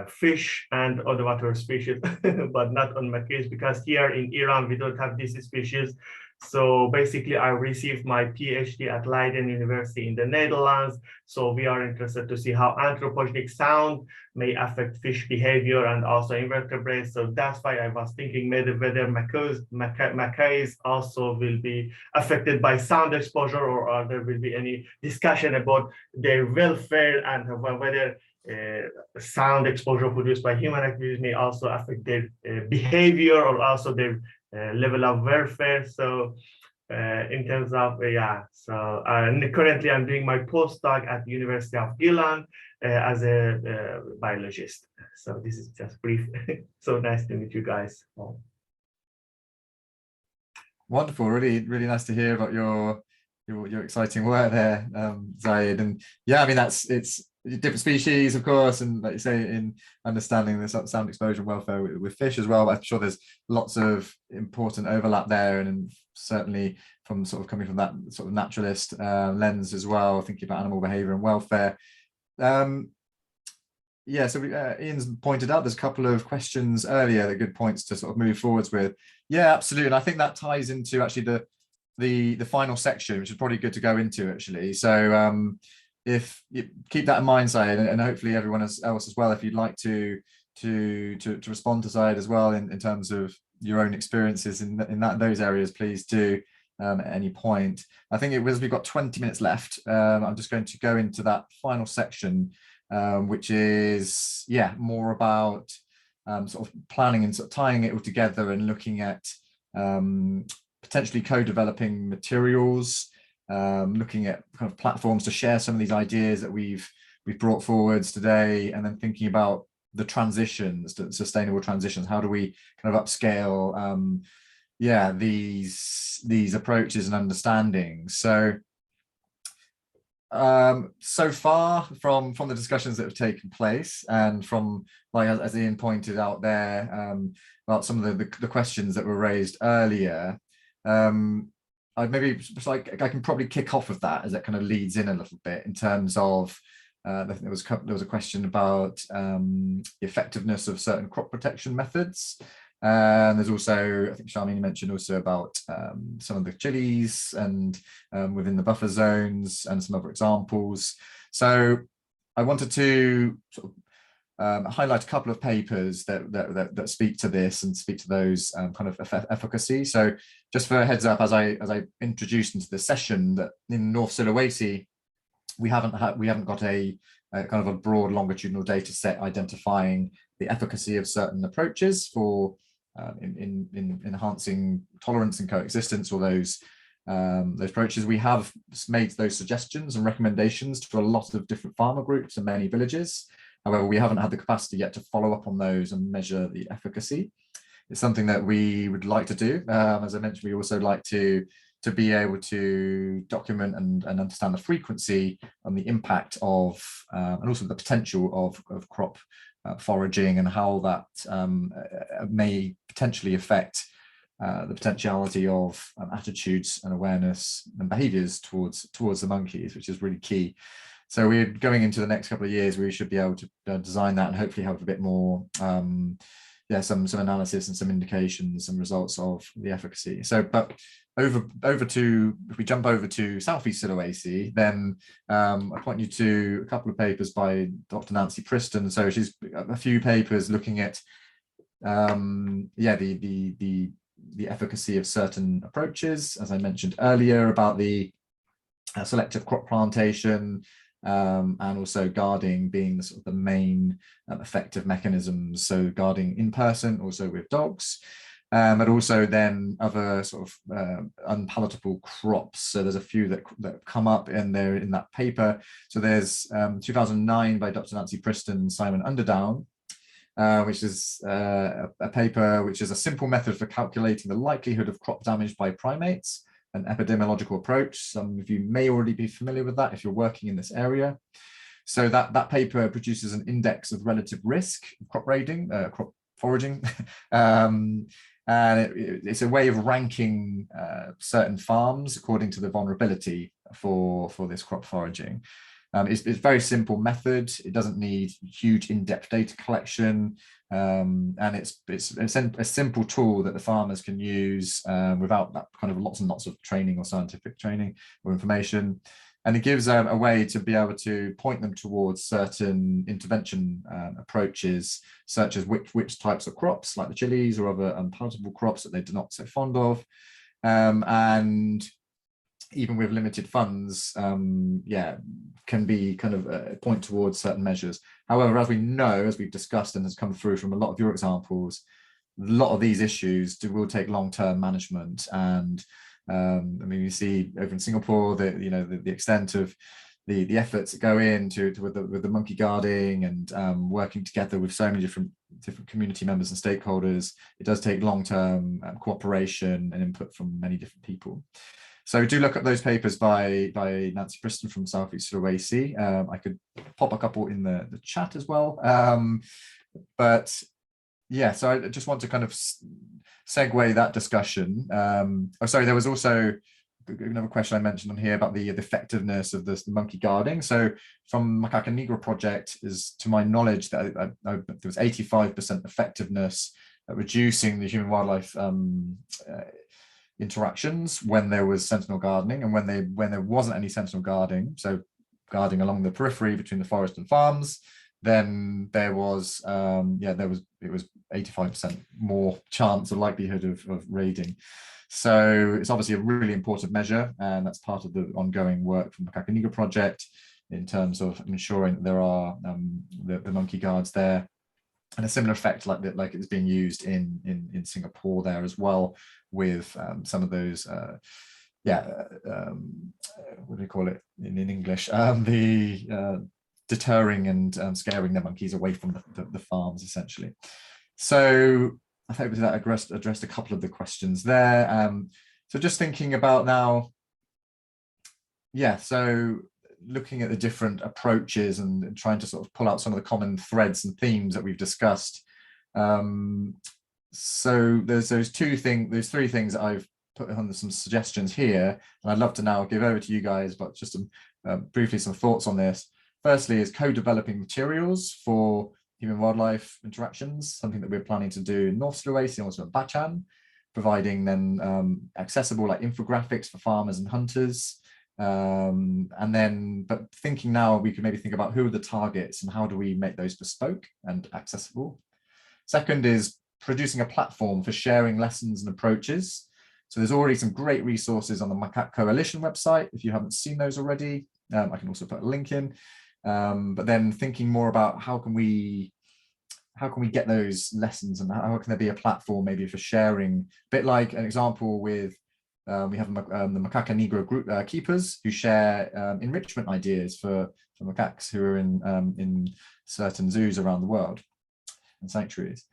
fish and other water species, but not on macaques, because here in Iran we don't have these species. So basically, I received my PhD at Leiden University in the Netherlands. So we are interested to see how anthropogenic sound may affect fish behavior and also invertebrates. So that's why I was thinking maybe whether macaques also will be affected by sound exposure, or there will be any discussion about their welfare and whether sound exposure produced by human activities may also affect their behavior or also their level of welfare. So in terms of so currently I'm doing my postdoc at the University of Gilland as a biologist. So this is just brief. So nice to meet you guys all. Wonderful, really nice to hear about your exciting work there, Zaid. And yeah, I mean, it's different species, of course, and like you say, in understanding the sound exposure and welfare with fish as well. But I'm sure there's lots of important overlap there, and certainly from sort of coming from that sort of naturalist lens as well, thinking about animal behavior and welfare. Yeah, so Ian's pointed out there's a couple of questions earlier, that good points to sort of move forwards with. Yeah, absolutely, and I think that ties into actually the final section, which is probably good to go into actually. So if you keep that in mind, Syed, and hopefully everyone else as well, if you'd like to respond to Syed as well in terms of your own experiences in those areas, please do at any point. I think we've got 20 minutes left. I'm just going to go into that final section, which is more about sort of planning and sort of tying it all together and looking at potentially co-developing materials, looking at kind of platforms to share some of these ideas that we've brought forwards today, and then thinking about the transitions, the sustainable transitions. How do we kind of upscale these approaches and understandings? So so far from the discussions that have taken place, and from, like as Ian pointed out there, about some of the questions that were raised earlier, maybe like I can probably kick off with that as it kind of leads in a little bit in terms of I think there was a question about the effectiveness of certain crop protection methods. And there's also, I think Charmaine mentioned also about some of the chilies and within the buffer zones and some other examples. So I wanted to sort of highlight a couple of papers that speak to this and speak to those kind of efficacy. So just for a heads up, as I introduced into the session, that in North Sulawesi, we haven't got a kind of a broad longitudinal data set identifying the efficacy of certain approaches for in enhancing tolerance and coexistence, or those approaches. We have made those suggestions and recommendations to a lot of different farmer groups and many villages. However, we haven't had the capacity yet to follow up on those and measure the efficacy. It's something that we would like to do. As I mentioned, we also like to be able to document and understand the frequency and the impact of, and also the potential of crop foraging and how that may potentially affect the potentiality of attitudes and awareness and behaviors towards the monkeys, which is really key. So we're going into the next couple of years, we should be able to design that and hopefully have a bit more, some analysis and some indications and results of the efficacy. So, but over to, if we jump over to Southeast Sulawesi, then I point you to a couple of papers by Dr. Nancy Priston. So she's a few papers looking at, the efficacy of certain approaches, as I mentioned earlier, about the selective crop plantation, and also guarding being the sort of the main effective mechanisms. So guarding in person, also with dogs, but also then other sort of unpalatable crops. So there's a few that come up in there in that paper. So there's 2009 by Dr. Nancy Priston, Simon Underdown, which is a paper which is a simple method for calculating the likelihood of crop damage by primates, an epidemiological approach. Some of you may already be familiar with that if you're working in this area. So that paper produces an index of relative risk of crop foraging, and it's a way of ranking certain farms according to the vulnerability for this crop foraging. It's a very simple method. It doesn't need huge in-depth data collection, and it's a simple tool that the farmers can use without that kind of lots and lots of training or scientific training or information. And it gives a way to be able to point them towards certain intervention approaches, such as which types of crops, like the chilies or other unpalatable crops that they're not so fond of, and even with limited funds, can be kind of point towards certain measures. However, as we know, as we've discussed and has come through from a lot of your examples, a lot of these issues will take long-term management. And I mean, you see over in Singapore that the extent of the efforts that go into with the monkey guarding and working together with so many different community members and stakeholders. It does take long-term cooperation and input from many different people. So do look at those papers by Nancy Priston from Southeast Sulawesi. I could pop a couple in the chat as well. But yeah, so I just want to kind of segue that discussion. Sorry, there was also another question I mentioned on here about the effectiveness of the monkey guarding. So from Macaque Negro project, is to my knowledge that there was 85% effectiveness at reducing the human wildlife interactions when there was sentinel gardening, and when there wasn't any sentinel guarding, so guarding along the periphery between the forest and farms, then there was it was 85% more chance or likelihood of raiding. So it's obviously a really important measure, and that's part of the ongoing work from the Macaque Negro project in terms of ensuring that there are the monkey guards there. And a similar effect like it's being used in Singapore there as well, with some of those what do you call it in English, the deterring and scaring the monkeys away from the farms, essentially. So I hope that addressed a couple of the questions there. So just thinking about now, so looking at the different approaches and trying to sort of pull out some of the common threads and themes that we've discussed. So there's three things that I've put on some suggestions here, and I'd love to now give over to you guys, but just some, briefly some thoughts on this. Firstly is co-developing materials for human-wildlife interactions, something that we're planning to do in North Sulawesi and also at Bacan, providing then accessible like infographics for farmers and hunters. And then, but thinking now, we could maybe think about who are the targets and how do we make those bespoke and accessible. Second is producing a platform for sharing lessons and approaches. So there's already some great resources on the Macaque Coalition website. If you haven't seen those already, I can also put a link in. But then thinking more about how can we get those lessons, and how can there be a platform maybe for sharing, a bit like an example with, we have the Macaque Negro group keepers who share enrichment ideas for macaques who are in certain zoos around the world and sanctuaries.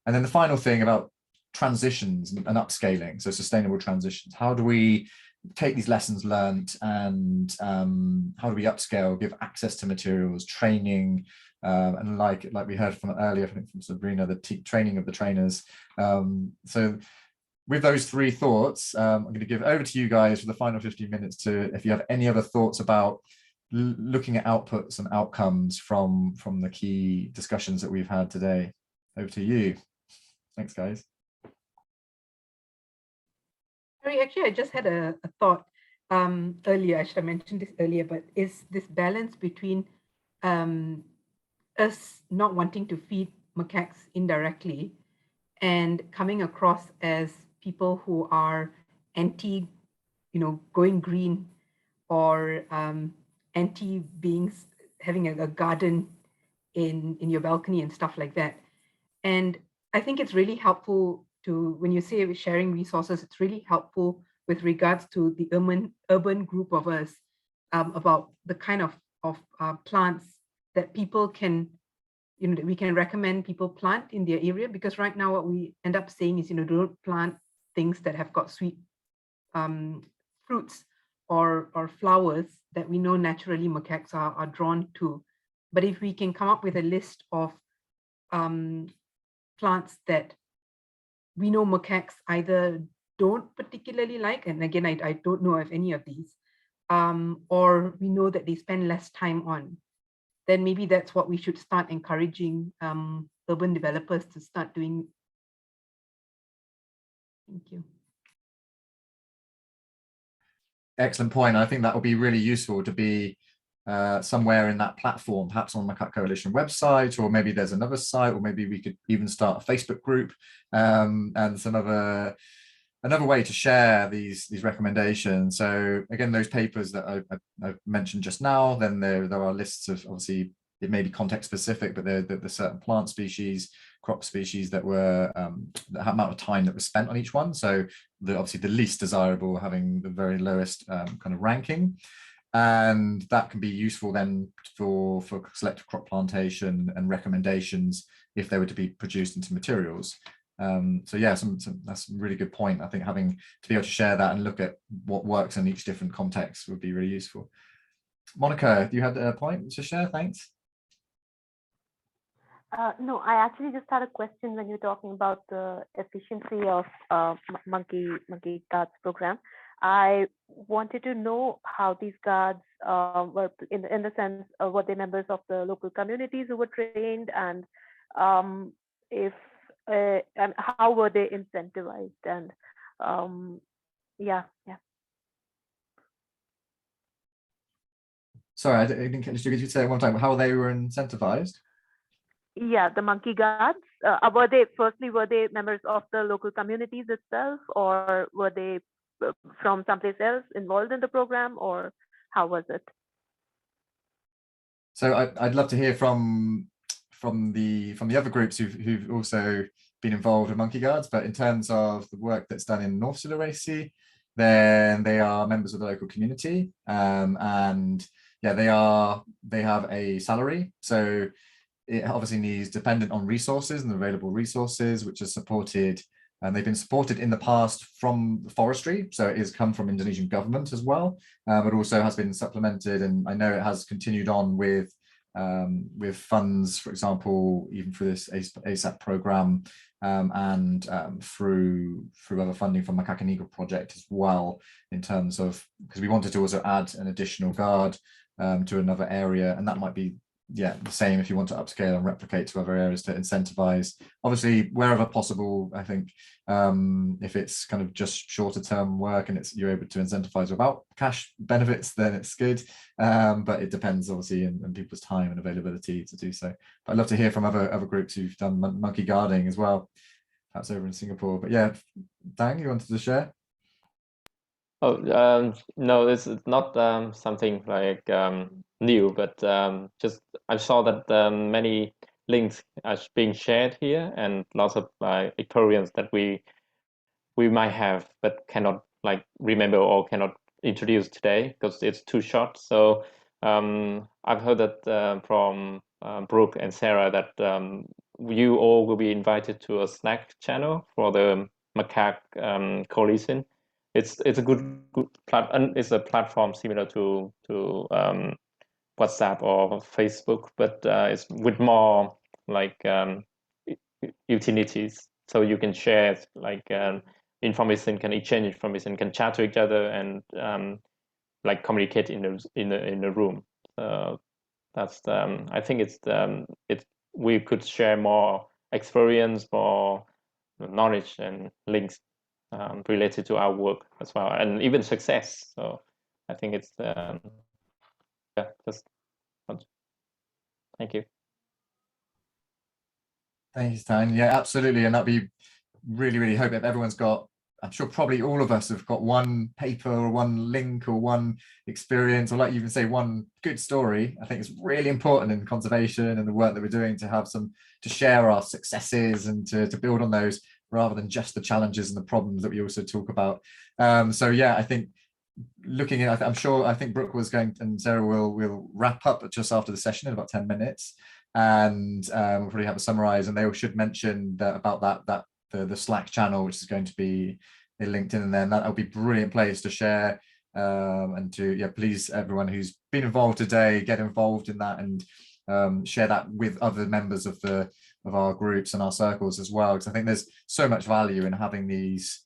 And then the final thing about transitions and upscaling, so sustainable transitions. How do we take these lessons learned and how do we upscale, give access to materials, training, and like we heard from earlier, I think from Sabrina, the training of the trainers. So with those three thoughts, I'm going to give over to you guys for the final 15 minutes to, if you have any other thoughts about looking at outputs and outcomes from the key discussions that we've had today. Over to you. Thanks, guys. Harry, actually, I just had a thought earlier. I should have mentioned this earlier, but is this balance between us not wanting to feed macaques indirectly and coming across as people who are anti, going green, or anti having a garden in your balcony and stuff like that. And I think it's really helpful to, when you say sharing resources, it's really helpful with regards to the urban group of us, about the kind of plants that people can, that we can recommend people plant in their area. Because right now what we end up saying is, don't plant things that have got sweet fruits or flowers that we know naturally macaques are drawn to. But if we can come up with a list of plants that we know macaques either don't particularly like, and again, I don't know of any of these, or we know that they spend less time on, then maybe that's what we should start encouraging urban developers to start doing. Thank you. Excellent point. I think that will be really useful to be somewhere in that platform, perhaps on the Macaque Coalition website, or maybe there's another site, or maybe we could even start a Facebook group, and some other another way to share these recommendations. So again, those papers that I've mentioned just now, then there are lists of, obviously it may be context specific, but there's certain plant species, crop species that were the amount of time that was spent on each one. So obviously the least desirable having the very lowest kind of ranking. And that can be useful then for selective crop plantation and recommendations if they were to be produced into materials. So yeah, that's a really good point. I think having to be able to share that and look at what works in each different context would be really useful. Monica, you had a point to share? Thanks. No, I actually just had a question when you're talking about the efficiency of monkey guards program. I wanted to know how these guards were, in the sense of were they members of the local communities who were trained, and and how were they incentivized, and yeah. Sorry, I didn't catch you. Could you say it one time? How they were incentivized? Yeah, the monkey guards. Were they members of the local communities itself, or were they from someplace else involved in the program, or how was it? So I'd love to hear from the other groups who've also been involved with monkey guards, but in terms of the work that's done in North Sulawesi, then they are members of the local community, and yeah, they have a salary. So it obviously needs dependent on resources and available resources, which are supported, and they've been supported in the past from forestry. So it has come from Indonesian government as well, but also has been supplemented. And I know it has continued on with with funds, for example, even through this ASAP program, and through other funding from Macaque and Eagle project as well, in terms of, because we wanted to also add an additional guard to another area, and that might be the same if you want to upscale and replicate to other areas to incentivize, obviously wherever possible. I think if it's kind of just shorter term work and you're able to incentivize without cash benefits, then it's good, but it depends obviously on people's time and availability to do so. But I'd love to hear from other groups who've done monkey guarding as well, perhaps over in Singapore. But yeah, Dang, you wanted to share? Oh, no, this is not something like new, but just I saw that many links are being shared here, and lots of experience that we might have but cannot like remember or cannot introduce today because it's too short. So I've heard that from Brooke and Sarah that you all will be invited to a Slack channel for the Macaque Coalition. It's a good platform. It's a platform similar to WhatsApp or Facebook, but it's with more like utilities. So you can share like information, can exchange information, can chat to each other, and like communicate in the room. That's I think it's we could share more experience, more knowledge and links related to our work as well, and even success. So I think it's yeah, just thank you. Thanks, Dan. Yeah, absolutely. And that'd be really hope if everyone's got, I'm sure probably all of us have got one paper or one link or one experience, or like you even say, one good story. I think it's really important in conservation and the work that we're doing to have some, to share our successes and to build on those, rather than just the challenges and the problems that we also talk about. So yeah, I think looking at, I think Brooke was going, and Sarah will wrap up just after the session in about 10 minutes. And we'll probably have a summarize, and they should mention that about the Slack channel, which is going to be linked in, and then that'll be a brilliant place to share and to please everyone who's been involved today, get involved in that and share that with other members of our groups and our circles as well, because I think there's so much value in having these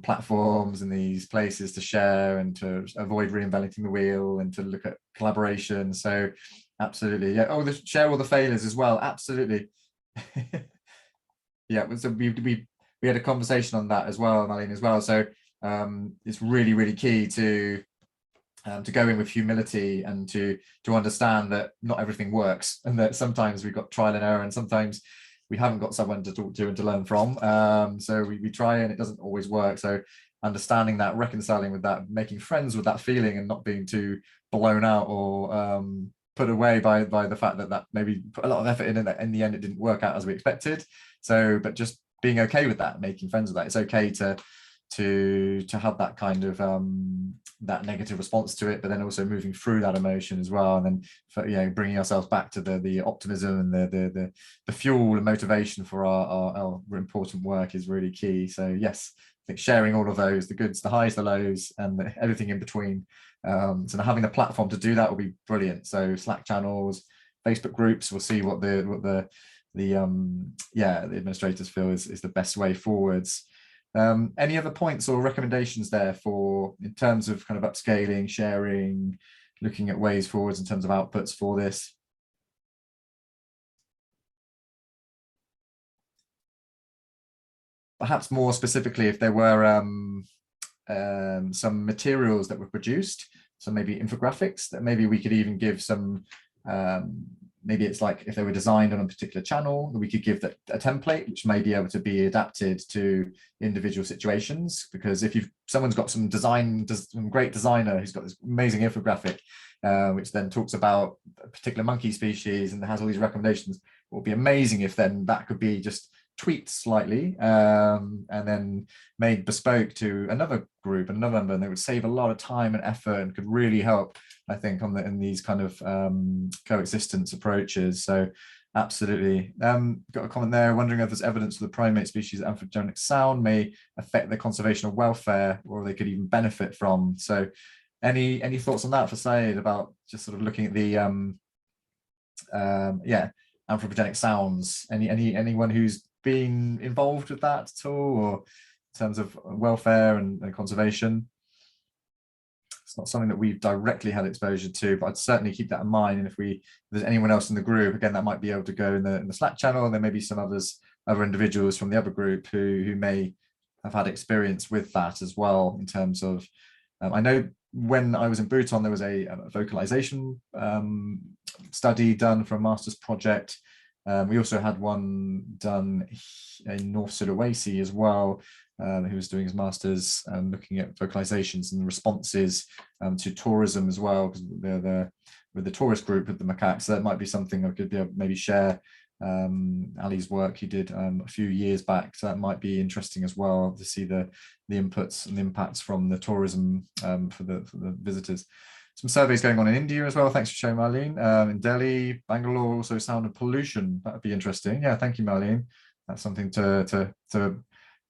platforms and these places to share and to avoid reinventing the wheel and to look at collaboration. So absolutely, yeah. Oh, share all the failures as well. Absolutely. Yeah, so we had a conversation on that as well, Marlene, as well. So it's really key to go in with humility and to understand that not everything works, and that sometimes we've got trial and error, and sometimes we haven't got someone to talk to and to learn from. So we try and it doesn't always work. So understanding that, reconciling with that, making friends with that feeling, and not being too blown out or put away by the fact that maybe put a lot of effort in, and that in the end it didn't work out as we expected. So, but just being okay with that, making friends with that. It's okay to have that kind of that negative response to it, but then also moving through that emotion as well, and then bringing ourselves back to the optimism and the fuel and motivation for our important work is really key. So yes, I think sharing all of those, the goods, the highs, the lows, and everything in between. So having a platform to do that will be brilliant. So Slack channels, Facebook groups, we'll see what the administrators feel is the best way forwards. Any other points or recommendations there for in terms of kind of upscaling, sharing, looking at ways forwards in terms of outputs for this? Perhaps more specifically, if there were some materials that were produced, so maybe infographics that maybe we could even give some, maybe it's like if they were designed on a particular channel, we could give that a template which may be able to be adapted to individual situations. Because if someone's got some great designer who's got this amazing infographic, which then talks about a particular monkey species and has all these recommendations, it would be amazing if then that could be just tweaked slightly and then made bespoke to another group and another member, and they would save a lot of time and effort and could really help, I think, in these kind of coexistence approaches. So absolutely. Got a comment there, wondering if there's evidence of the primate species anthropogenic sound may affect their conservation or welfare, or they could even benefit from. So any thoughts on that for Saeed, about just sort of looking at yeah, anthropogenic sounds. Anyone who's been involved with that at all, or in terms of welfare and conservation? It's not something that we've directly had exposure to, but I'd certainly keep that in mind. And if there's anyone else in the group, again, that might be able to go in the Slack channel, and there may be some other individuals from the other group who may have had experience with that as well, in terms of, I know when I was in Bhutan, there was a vocalization study done for a master's project. We also had one done in North Sulawesi as well, who was doing his master's and looking at vocalizations and responses to tourism as well, because they're with the tourist group with the macaques. So that might be something I could maybe share. Ali's work he did a few years back, so that might be interesting as well to see the inputs and the impacts from the tourism for the visitors. Some surveys going on in India as well. Thanks for showing, Marlene. In Delhi, Bangalore, also sound and pollution. That would be interesting. Yeah, thank you, Marlene. That's something to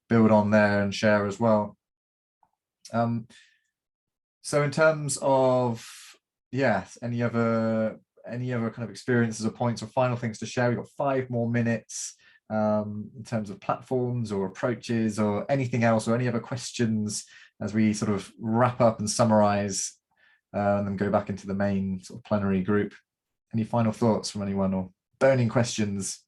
build on there and share as well. So in terms of, yeah, any other kind of experiences or points or final things to share? We've got 5 more minutes in terms of platforms or approaches or anything else, or any other questions as we sort of wrap up and summarize and then go back into the main sort of plenary group. Any final thoughts from anyone or burning questions?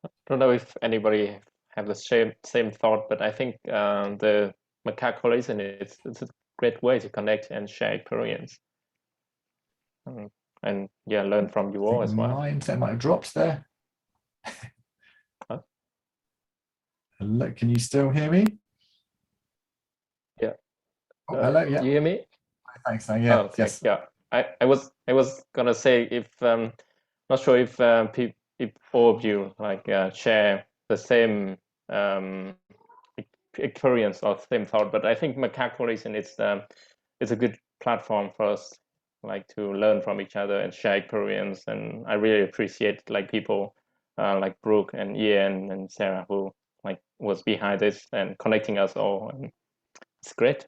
I don't know if anybody have the same thought, but I think the Macaque Coalition it's a great way to connect and share experience, and yeah, learn from you all as well. My internet might have dropped there. Huh? Hello, can you still hear me? Yeah. Oh, hello. Yeah. Do you hear me? Thanks. Yeah. Oh, okay. Yes. Yeah. I was gonna say, if not sure if all of you like share the same experience or same thought, but I think Macaque Coalition is a good platform for us, like, to learn from each other and share experience. And I really appreciate like people like Brooke and Ian and Sarah, who like was behind this and connecting us all. And it's great.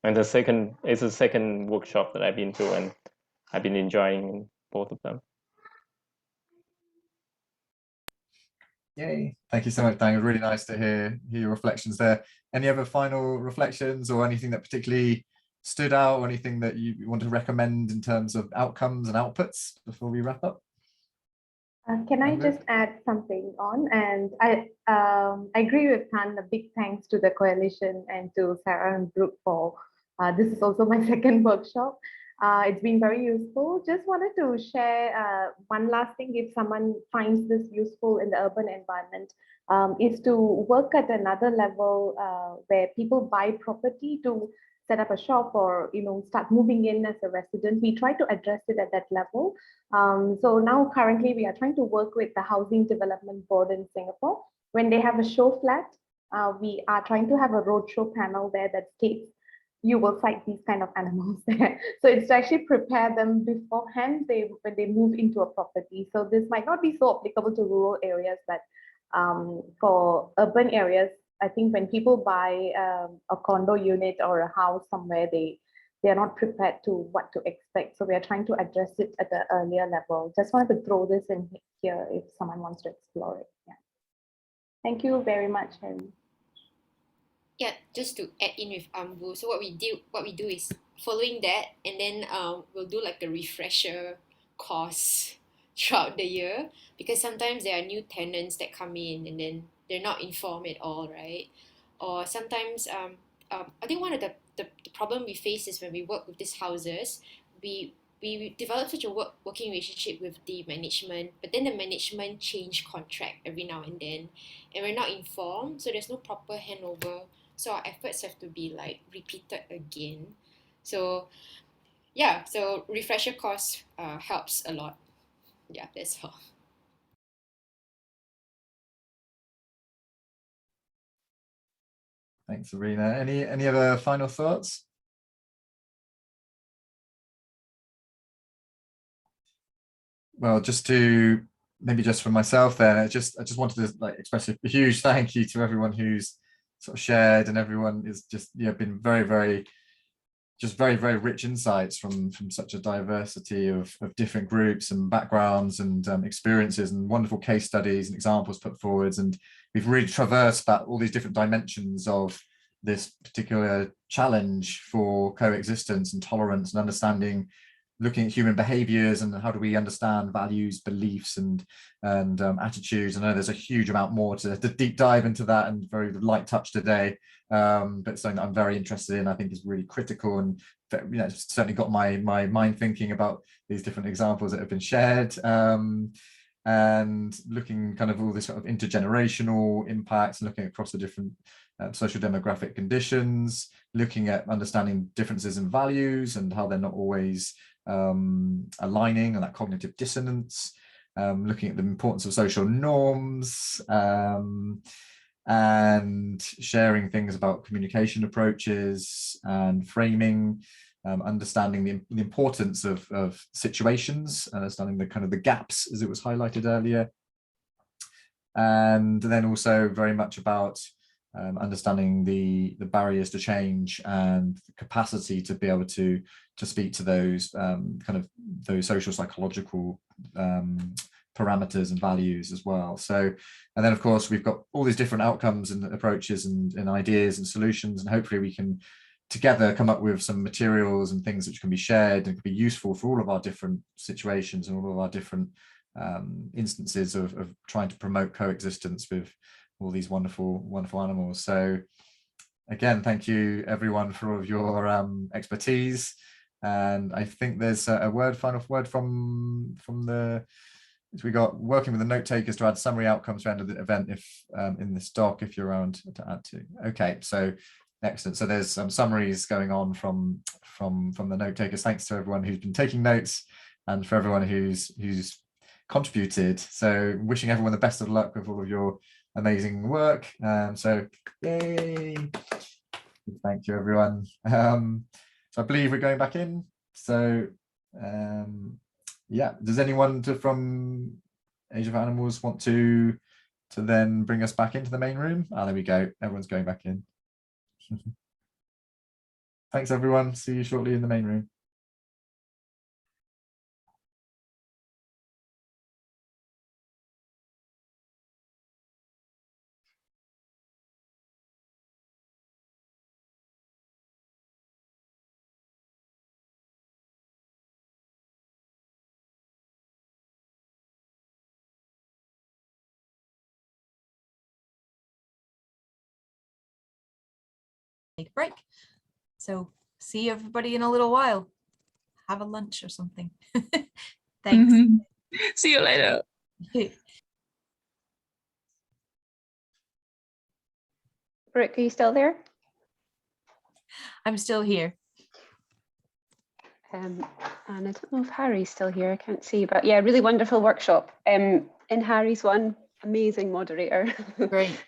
And it's the second workshop that I've been to, and I've been enjoying both of them. Yay. Thank you so much, Dan. It was really nice to hear your reflections there. Any other final reflections or anything that particularly stood out, or anything that you want to recommend in terms of outcomes and outputs before we wrap up? Can I just add something on? And I agree with Tan. A big thanks to the coalition and to Sarah and Brooke for this is also my second workshop. It's been very useful. Just wanted to share one last thing. If someone finds this useful in the urban environment, is to work at another level where people buy property to set up a shop or start moving in as a resident. We try to address it at that level. So now currently we are trying to work with the Housing Development Board in Singapore. When they have a show flat, we are trying to have a roadshow panel there that states you will find these kind of animals there. So it's to actually prepare them beforehand when they move into a property. So this might not be so applicable to rural areas, but for urban areas, I think when people buy a condo unit or a house somewhere, they are not prepared to what to expect. So we are trying to address it at the earlier level. Just wanted to throw this in here if someone wants to explore it. Yeah. Thank you very much, Harry. Yeah, just to add in with Ambu. So what we do is following that, and then we'll do like a refresher course throughout the year, because sometimes there are new tenants that come in and then they're not informed at all, right? Or sometimes I think one of the problem we face is when we work with these houses, we develop such a working relationship with the management, but then the management change contract every now and then, and we're not informed, so there's no proper handover. So our efforts have to be like repeated again. So yeah, so refresher course helps a lot. Yeah, that's all. Thanks, Arena. Any other final thoughts? Well, just to maybe just for myself then, I just wanted to like express a huge thank you to everyone who's sort of shared, and everyone is just been very, very just very, very rich insights from such a diversity of different groups and backgrounds and experiences, and wonderful case studies and examples put forwards. And we've really traversed that all these different dimensions of this particular challenge for coexistence and tolerance and understanding, looking at human behaviors and how do we understand values, beliefs, and attitudes. I know there's a huge amount more to deep dive into that, and very light touch today, but something that I'm very interested in, I think is really critical, and certainly got my mind thinking about these different examples that have been shared, and looking kind of all this sort of intergenerational impacts, and looking across the different social demographic conditions, looking at understanding differences in values and how they're not always aligning, and that cognitive dissonance, looking at the importance of social norms, and sharing things about communication approaches and framing, understanding the importance of situations, understanding the kind of the gaps as it was highlighted earlier, and then also very much about understanding the barriers to change and the capacity to be able to speak to those kind of those social psychological parameters and values as well. So, and then of course we've got all these different outcomes and approaches and ideas and solutions, and hopefully we can together come up with some materials and things which can be shared and can be useful for all of our different situations and all of our different instances of trying to promote coexistence with all these wonderful animals. So again, thank you everyone for all of your expertise. And I think there's a final word from the, we got working with the note takers to add summary outcomes for end of the event, if in this doc, if you're around to add to. Okay, so excellent. So there's some summaries going on from the note takers. Thanks to everyone who's been taking notes, and for everyone who's contributed. So wishing everyone the best of luck with all of your amazing work. So yay, thank you everyone. So I believe we're going back in. So yeah, does anyone from Asia for Animals want to then bring us back into the main room? Ah, there we go, everyone's going back in. Thanks everyone, see you shortly in the main room. Take a break. So see everybody in a little while. Have a lunch or something. Thanks. See you later. Brooke, are you still there? I'm still here. And I don't know if Harry's still here, I can't see, but yeah, really wonderful workshop. In Harry's one, amazing moderator. Great.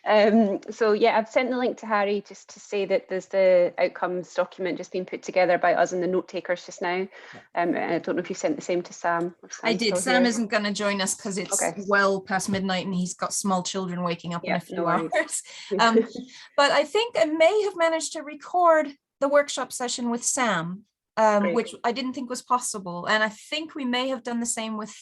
So yeah, I've sent the link to Harry just to say that there's the outcomes document just being put together by us and the note takers just now. I don't know if you sent the same to Sam. I did. Sam isn't going to join us because it's well past midnight and he's got small children waking up in a few hours. But I think I may have managed to record the workshop session with Sam, which I didn't think was possible. And I think we may have done the same with